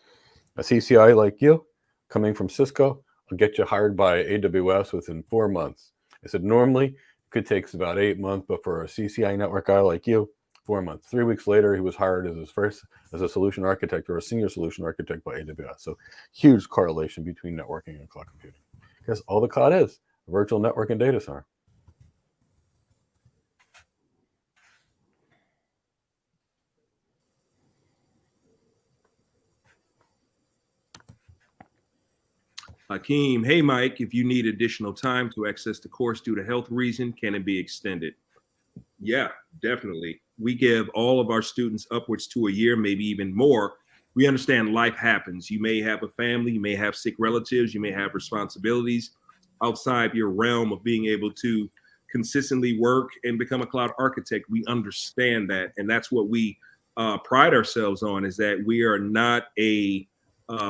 a CCI like you, coming from Cisco, I'll get you hired by AWS within 4 months. I said, normally it could take about 8 months, but for a CCI network guy like you, 4 months. 3 weeks later, he was hired as a solution architect or a senior solution architect by AWS. So huge correlation between networking and cloud computing, because all the cloud is a virtual network and data center. Hakeem, hey Mike, if you need additional time to access the course due to health reason, can it be extended? Yeah, definitely. We give all of our students upwards to a year, maybe even more. We understand life happens. You may have a family, you may have sick relatives, you may have responsibilities outside your realm of being able to consistently work and become a cloud architect. We understand that. And that's what we pride ourselves on, is that we are not a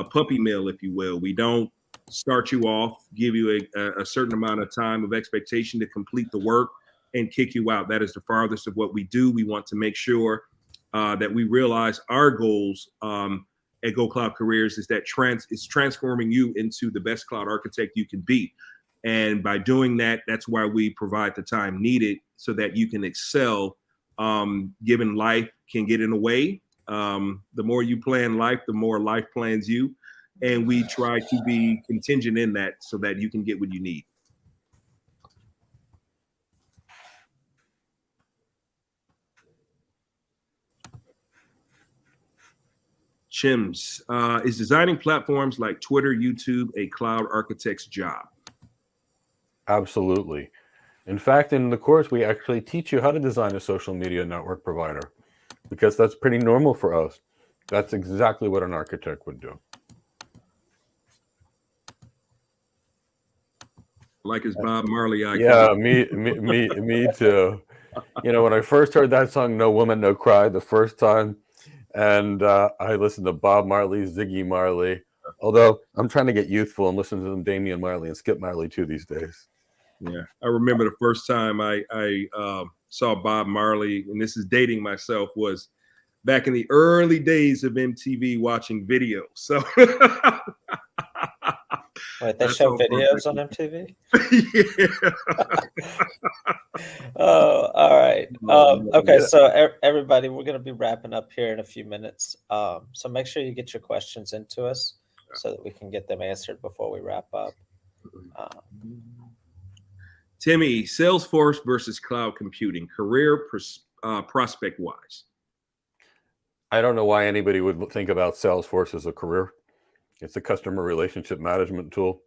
puppy mill, if you will. We don't start you off, give you a certain amount of time of expectation to complete the work and kick you out. That is the farthest of what we do. We want to make sure that we realize our goals at Go Cloud Careers is that it's transforming you into the best cloud architect you can be. And by doing that, that's why we provide the time needed so that you can excel, given life can get in the way. The more you plan life, the more life plans you. And we try to be contingent in that so that you can get what you need. Chims, is designing platforms like Twitter, YouTube a cloud architect's job? Absolutely. In fact, in the course, we actually teach you how to design a social media network provider, because that's pretty normal for us. That's exactly what an architect would do. Like his Bob Marley icon. Yeah, me too. You know, when I first heard that song, No Woman, No Cry, the first time, and I listened to Bob Marley, Ziggy Marley, although I'm trying to get youthful and listen to some Damian Marley and Skip Marley too these days. Yeah, I remember the first time I saw Bob Marley, and this is dating myself, was back in the early days of MTV watching videos. So wait, they show videos on MTV? Yeah. Oh, all right. Okay, so everybody, we're going to be wrapping up here in a few minutes. So make sure you get your questions into us so that we can get them answered before we wrap up. Timmy, Salesforce versus cloud computing, career prospect wise. I don't know why anybody would think about Salesforce as a career. It's a customer relationship management tool.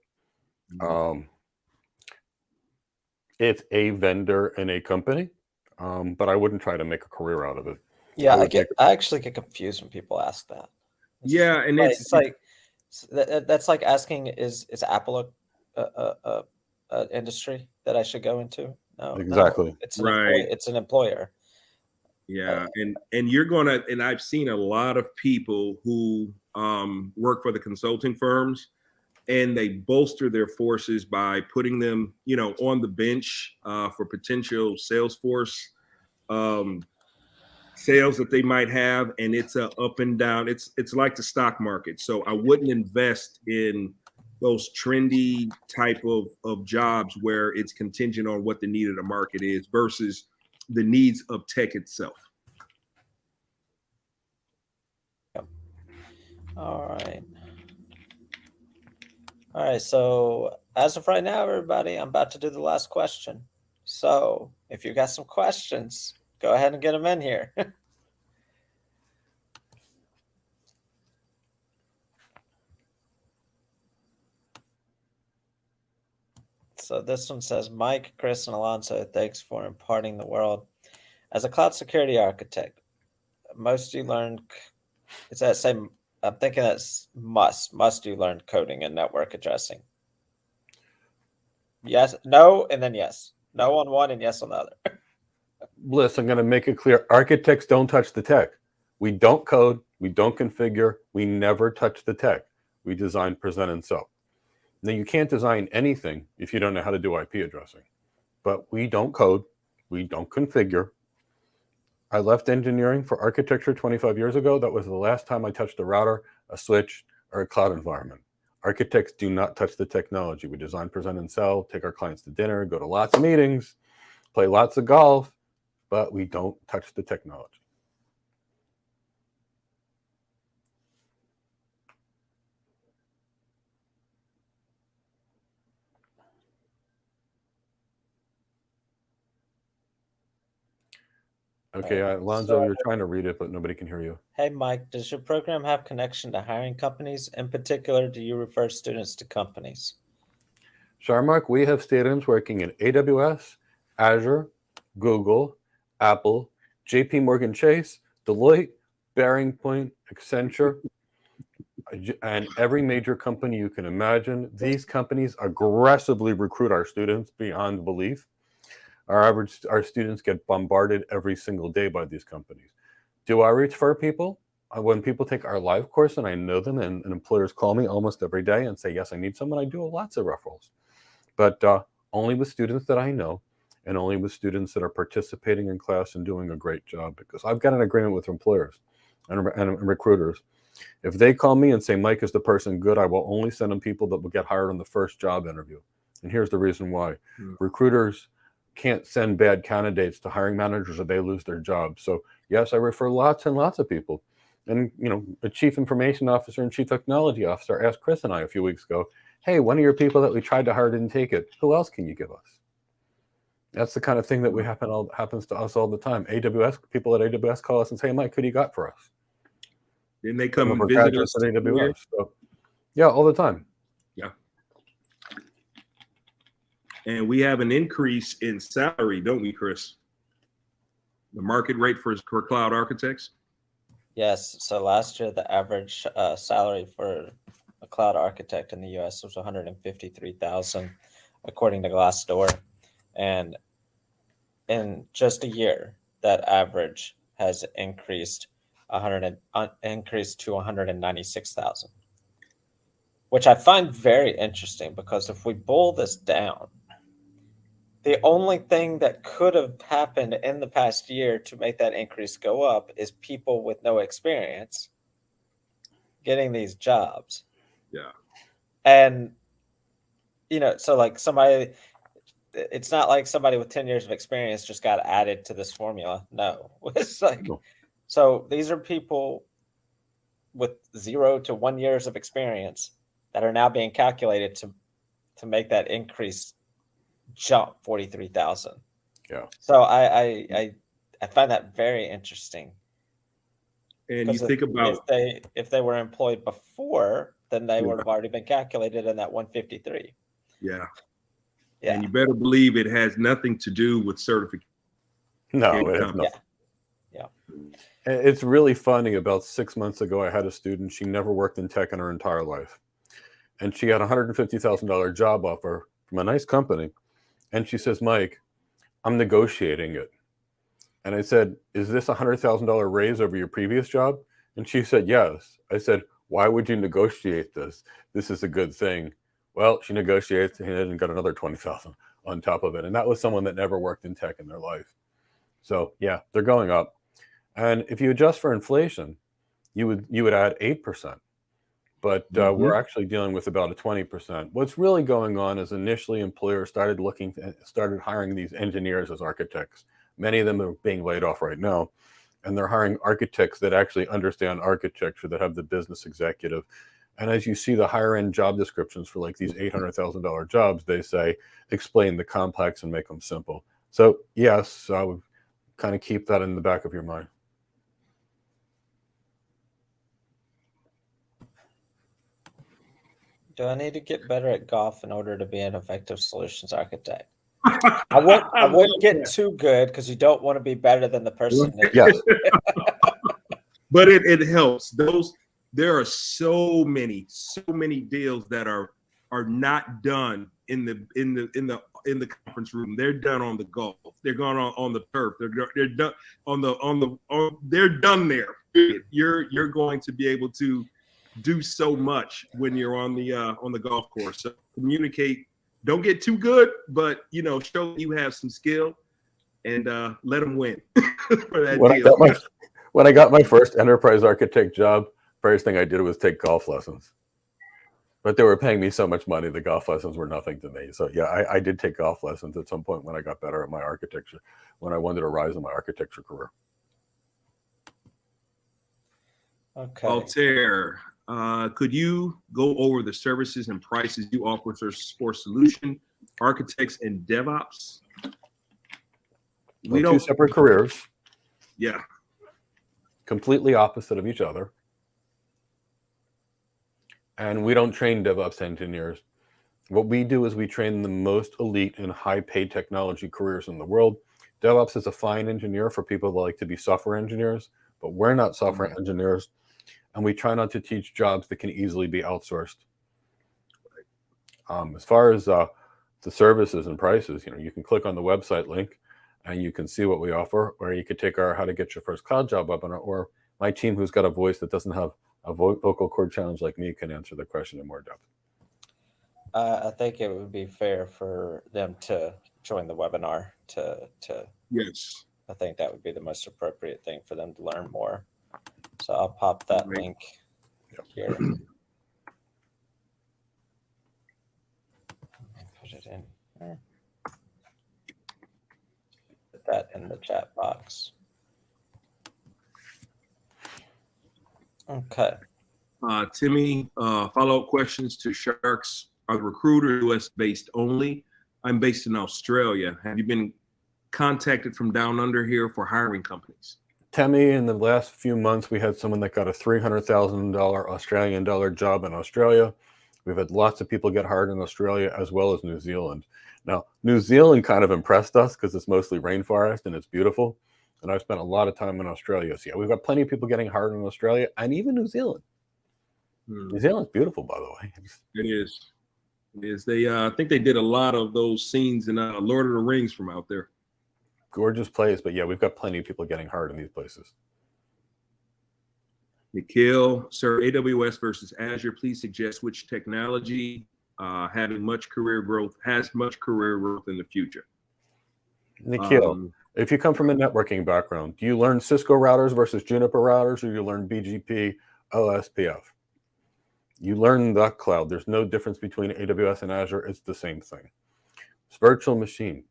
It's a vendor in a company, but I wouldn't try to make a career out of it. Yeah, I actually get confused when people ask that. Yeah, and it's like that's like asking is Apple a industry that I should go into? No, exactly. No, it's an employer. Yeah, and you're gonna, and I've seen a lot of people who work for the consulting firms, and they bolster their forces by putting them, on the bench for potential Salesforce sales that they might have, and it's a up and down. It's like the stock market. So I wouldn't invest in those trendy type of jobs where it's contingent on what the need of the market is versus the needs of tech itself. All right. So as of right now, everybody, I'm about to do the last question. So if you got some questions, go ahead and get them in here. So this one says, Mike, Chris, and Alonso, thanks for imparting the world. As a cloud security architect, most you learn, is that same? I'm thinking that's must you learn coding and network addressing? Yes, no, and then yes. No on one and yes on the other. Bliss, I'm going to make it clear. Architects don't touch the tech. We don't code. We don't configure. We never touch the tech. We design, present, and sell. Now, you can't design anything if you don't know how to do IP addressing. But we don't code. We don't configure. I left engineering for architecture 25 years ago. That was the last time I touched a router, a switch, or a cloud environment. Architects do not touch the technology. We design, present, and sell, take our clients to dinner, go to lots of meetings, play lots of golf, but we don't touch the technology. Okay, Alonzo, you're trying to read it, but nobody can hear you. Hey, Mike, does your program have connection to hiring companies? In particular, do you refer students to companies? Sharmark, we have students working in AWS, Azure, Google, Apple, JP Morgan Chase, Deloitte, Bearing Point, Accenture, and every major company you can imagine. These companies aggressively recruit our students beyond belief. Our students get bombarded every single day by these companies. Do I refer people? When people take our live course and I know them and employers call me almost every day and say, yes, I need someone, I do lots of referrals. But only with students that I know and only with students that are participating in class and doing a great job, because I've got an agreement with employers and recruiters. If they call me and say, Mike is the person good, I will only send them people that will get hired on the first job interview. And here's the reason why. Recruiters can't send bad candidates to hiring managers or they lose their job. So yes, I refer lots and lots of people. And a chief information officer and chief technology officer asked Chris and I a few weeks ago, hey, one of your people that we tried to hire didn't take it. Who else can you give us? That's the kind of thing that happens to us all the time. People at AWS call us and say, Mike, who do you got for us? Then they come and visit us at AWS. So, yeah, all the time. Yeah. And we have an increase in salary, don't we, Chris? The market rate for cloud architects? Yes. So last year, the average salary for a cloud architect in the U.S. was $153,000, according to Glassdoor. And in just a year, that average has increased to $196,000, which I find very interesting because if we boil this down, The only thing that could have happened in the past year to make that increase go up is people with no experience getting these jobs. Yeah. And, so like somebody, it's not like somebody with 10 years of experience just got added to this formula. No, it's like, so these are people with 0 to 1 years of experience that are now being calculated to make that increase jump 43,000. Yeah. So I find that very interesting. And you think about if they were employed before, then they would have already been calculated in that 153. Yeah. Yeah. And you better believe it has nothing to do with certification. No, it has nothing. Yeah. It's really funny. About 6 months ago, I had a student. She never worked in tech in her entire life. And she had a $150,000 job offer from a nice company. And she says, Mike, I'm negotiating it. And I said, is this a $100,000 raise over your previous job? And she said, yes. I said, why would you negotiate this? This is a good thing. Well, she negotiated and got another $20,000 on top of it. And that was someone that never worked in tech in their life. So yeah, they're going up. And if you adjust for inflation, you would add 8%. But we're actually dealing with about a 20%. What's really going on is initially employers started hiring these engineers as architects. Many of them are being laid off right now, and they're hiring architects that actually understand architecture, that have the business executive. And as you see the higher end job descriptions for like these $800,000 jobs, they say, explain the complex and make them simple. So yes, I would kind of keep that in the back of your mind. Do I need to get better at golf in order to be an effective solutions architect? I wouldn't get too good because you don't want to be better than the person. Yes. But it helps. There are so many deals that are not done in the conference room. They're done on the golf. They're gone on the turf. They're done they're done there. Period. You're going to be able to do so much when you're on the golf course. So communicate. Don't get too good, but show you have some skill, and let them win for that deal. When I got my first enterprise architect job, first thing I did was take golf lessons. But they were paying me so much money, the golf lessons were nothing to me. So yeah, I did take golf lessons at some point when I got better at my architecture, when I wanted to rise in my architecture career. Okay. Altair, could you go over the services and prices you offer for solution architects and DevOps? Two separate careers. Yeah. Completely opposite of each other. And we don't train DevOps engineers. What we do is we train the most elite and high-paid technology careers in the world. DevOps is a fine engineer for people that like to be software engineers, but we're not software engineers. And we try not to teach jobs that can easily be outsourced. As far as the services and prices, you can click on the website link and you can see what we offer, or you could take our How to Get Your First Cloud Job webinar, or my team who's got a voice that doesn't have a vocal cord challenge like me can answer the question in more depth. I think it would be fair for them to join the webinar Yes. I think that would be the most appropriate thing for them to learn more. So I'll pop that link here. Put it in here. Put that in the chat box. Okay. Timmy, follow-up questions to Sharks. Are the recruiters US-based only? I'm based in Australia. Have you been contacted from down under here for hiring companies? Temi, in the last few months, we had someone that got a $300,000 Australian dollar job in Australia. We've had lots of people get hired in Australia as well as New Zealand. Now, New Zealand kind of impressed us because it's mostly rainforest and it's beautiful. And I've spent a lot of time in Australia. So yeah, we've got plenty of people getting hired in Australia and even New Zealand. New Zealand's beautiful, by the way. It is. It is. They, I think they did a lot of those scenes in Lord of the Rings from out there. Gorgeous place, but yeah, we've got plenty of people getting hired in these places. Nikhil, sir, AWS versus Azure, please suggest which technology has much career growth in the future. Nikhil, if you come from a networking background, do you learn Cisco routers versus Juniper routers, or you learn BGP, OSPF? You learn the cloud. There's no difference between AWS and Azure. It's the same thing. It's virtual machine,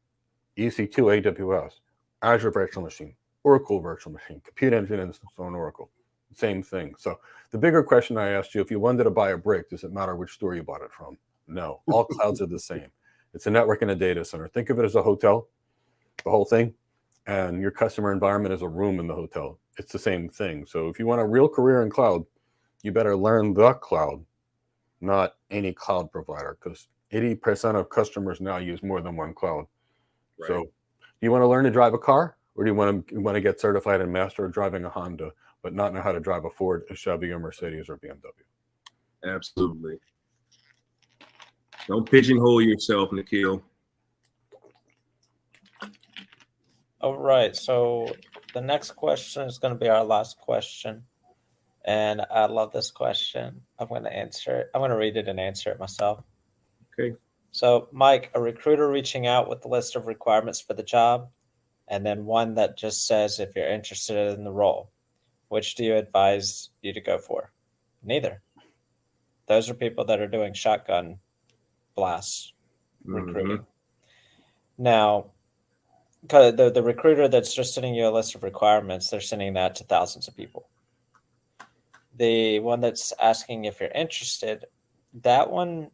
EC2 AWS, Azure virtual machine, Oracle virtual machine, Compute Engine and on Oracle. Same thing. So the bigger question I asked you, if you wanted to buy a brick, does it matter which store you bought it from? No, all clouds are the same. It's a network and a data center. Think of it as a hotel, the whole thing, and your customer environment is a room in the hotel. It's the same thing. So if you want a real career in cloud, you better learn the cloud, not any cloud provider, because 80% of customers now use more than one cloud. Right. So do you want to learn to drive a car, or do you want to get certified and master driving a Honda, but not know how to drive a Ford, a Chevy, or Mercedes, or BMW? Absolutely. Don't pigeonhole yourself, Nikhil. All right. So the next question is going to be our last question. And I love this question. I'm going to answer it. I'm going to read it and answer it myself. Okay. So, Mike, a recruiter reaching out with a list of requirements for the job, and then one that just says if you're interested in the role, which do you advise you to go for? Neither. Those are people that are doing shotgun blasts recruiting. Now, the recruiter that's just sending you a list of requirements, they're sending that to thousands of people. The one that's asking if you're interested, that one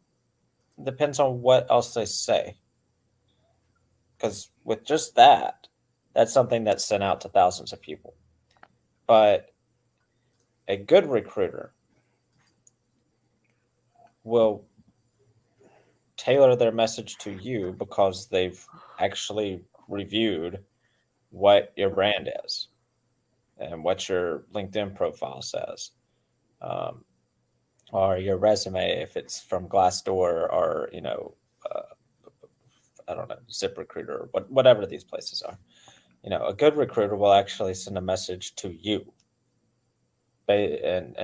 depends on what else they say. Because with just that, that's something that's sent out to thousands of people. But a good recruiter will tailor their message to you because they've actually reviewed what your brand is and what your LinkedIn profile says. Or your resume, if it's from Glassdoor or, I don't know, ZipRecruiter, or whatever these places are. A good recruiter will actually send a message to you. And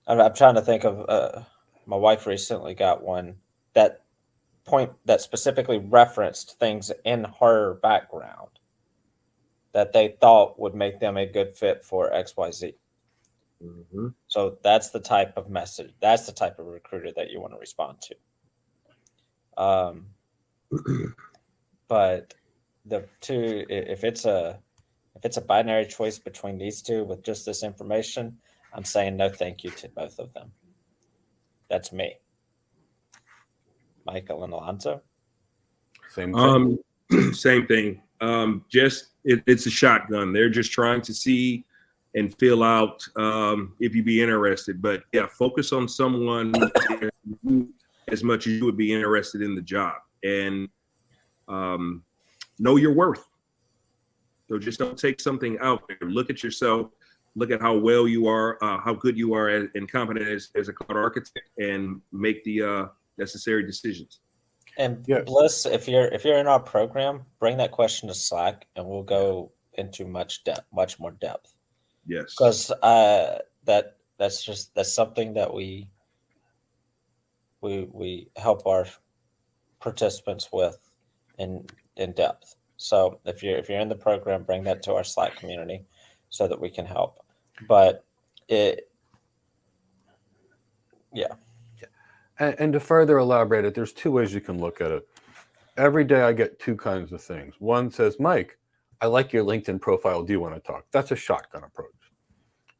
I'm trying to think of, my wife recently got one that specifically referenced things in her background that they thought would make them a good fit for XYZ. So that's the type of message. That's the type of recruiter that you want to respond to. But the two, if it's a binary choice between these two with just this information, I'm saying no thank you to both of them. That's me. Michael and Alonzo. Same thing. Same thing. It's a shotgun. They're just trying to see and fill out if you'd be interested. But yeah, focus on someone as much as you would be interested in the job, and know your worth. So just don't take something out there. Look at yourself. Look at how well you are, how good you are and competent as a cloud architect, and make the necessary decisions. And Bliss, if you're in our program, bring that question to Slack, and we'll go into much more depth. Yes, because that's something that we help our participants with in depth. So if you're in the program, bring that to our Slack community so that we can help. But And to further elaborate it, there's two ways you can look at it. Every day I get two kinds of things. One says, Mike, I like your LinkedIn profile. Do you want to talk? That's a shotgun approach.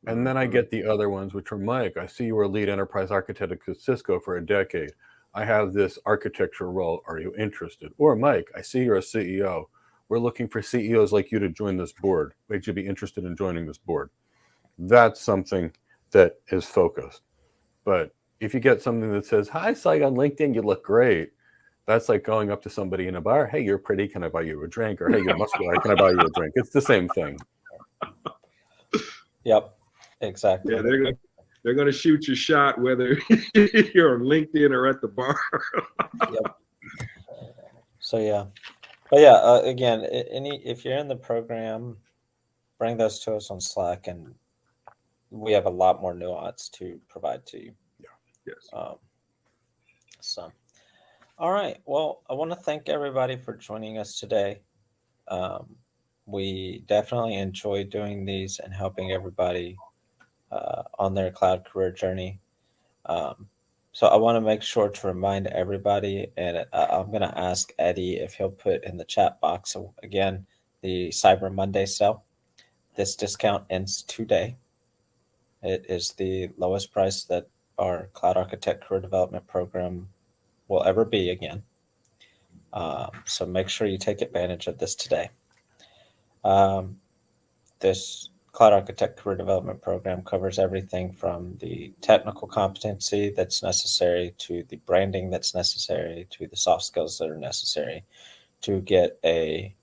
And then I get the other ones, which are, Mike, I see you were a lead enterprise architect at Cisco for a decade. I have this architecture role. Are you interested? Or, Mike, I see you're a CEO. We're looking for CEOs like you to join this board. Would you be interested in joining this board? That's something that is focused. But if you get something that says, hi, I saw you on LinkedIn, you look great. That's like going up to somebody in a bar. Hey, you're pretty. Can I buy you a drink? Or, hey, you're muscular. Can I buy you a drink? It's the same thing. Yep, exactly. Yeah, they're gonna shoot your shot whether you're on LinkedIn or at the bar. Yep. So yeah, but again, if you're in the program, bring those to us on Slack, and we have a lot more nuance to provide to you. Yes. So, all right. Well, I want to thank everybody for joining us today. We definitely enjoy doing these and helping everybody on their cloud career journey. So I want to make sure to remind everybody, and I'm going to ask Eddie if he'll put in the chat box again the Cyber Monday sale. This discount ends today. It is the lowest price that our Cloud Architect Career Development Program will ever be again. So make sure you take advantage of this today. This Cloud Architect Career Development Program covers everything from the technical competency that's necessary to the branding that's necessary to the soft skills that are necessary to get a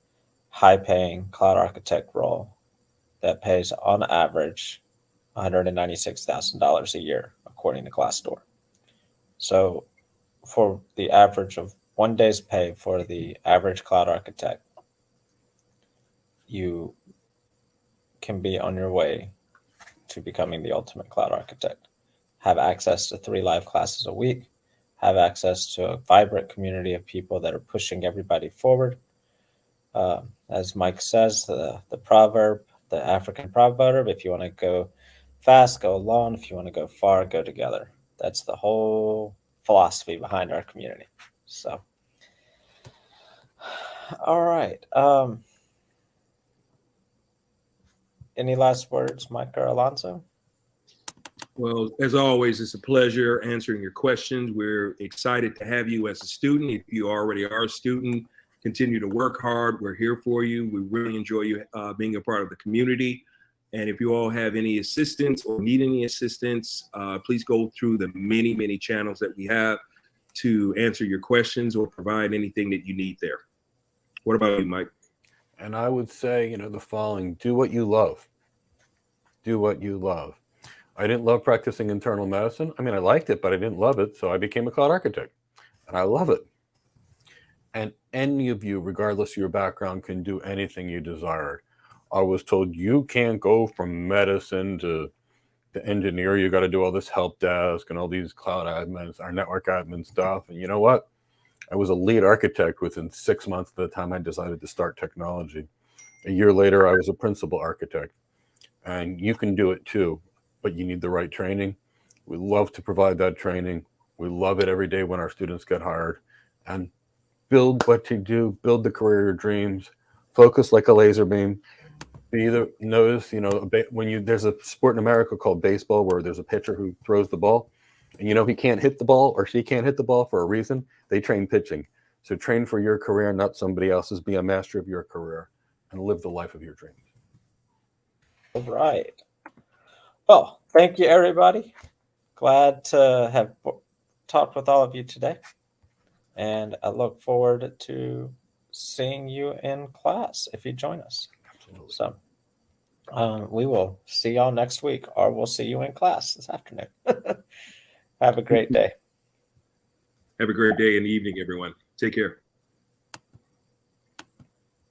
high-paying cloud architect role that pays on average $196,000 a year, according to Glassdoor. So for the average of 1 day's pay for the average cloud architect, you can be on your way to becoming the ultimate cloud architect. Have access to 3 live classes a week, have access to a vibrant community of people that are pushing everybody forward. As Mike says, the proverb, the African proverb, if you want to go fast, go alone. If you want to go far, go together. That's the whole philosophy behind our community. So, all right. Any last words, Mike or Alonso? Well, as always, it's a pleasure answering your questions. We're excited to have you as a student. If you already are a student, continue to work hard. We're here for you. We really enjoy you being a part of the community. And if you all have any assistance or need any assistance, please go through the many, many channels that we have to answer your questions or provide anything that you need there. What about you, Mike? And I would say, the following: do what you love. Do what you love. I didn't love practicing internal medicine. I mean, I liked it, but I didn't love it. So I became a cloud architect, and I love it. And any of you, regardless of your background, can do anything you desired. I was told you can't go from medicine to engineer. You got to do all this help desk and all these cloud admins, our network admin stuff. And you know what? I was a lead architect within 6 months of the time I decided to start technology. A year later, I was a principal architect. And you can do it too, but you need the right training. We love to provide that training. We love it every day when our students get hired. And build what you do, build the career of your dreams, focus like a laser beam. Notice, when there's a sport in America called baseball where there's a pitcher who throws the ball, and he can't hit the ball or she can't hit the ball for a reason. They train pitching. So train for your career, not somebody else's. Be a master of your career and live the life of your dreams. All right. Well, thank you, everybody. Glad to have talked with all of you today. And I look forward to seeing you in class if you join us. Absolutely. So we will see y'all next week, or we'll see you in class this afternoon. Have a great day. Have a great day and evening, everyone. Take care.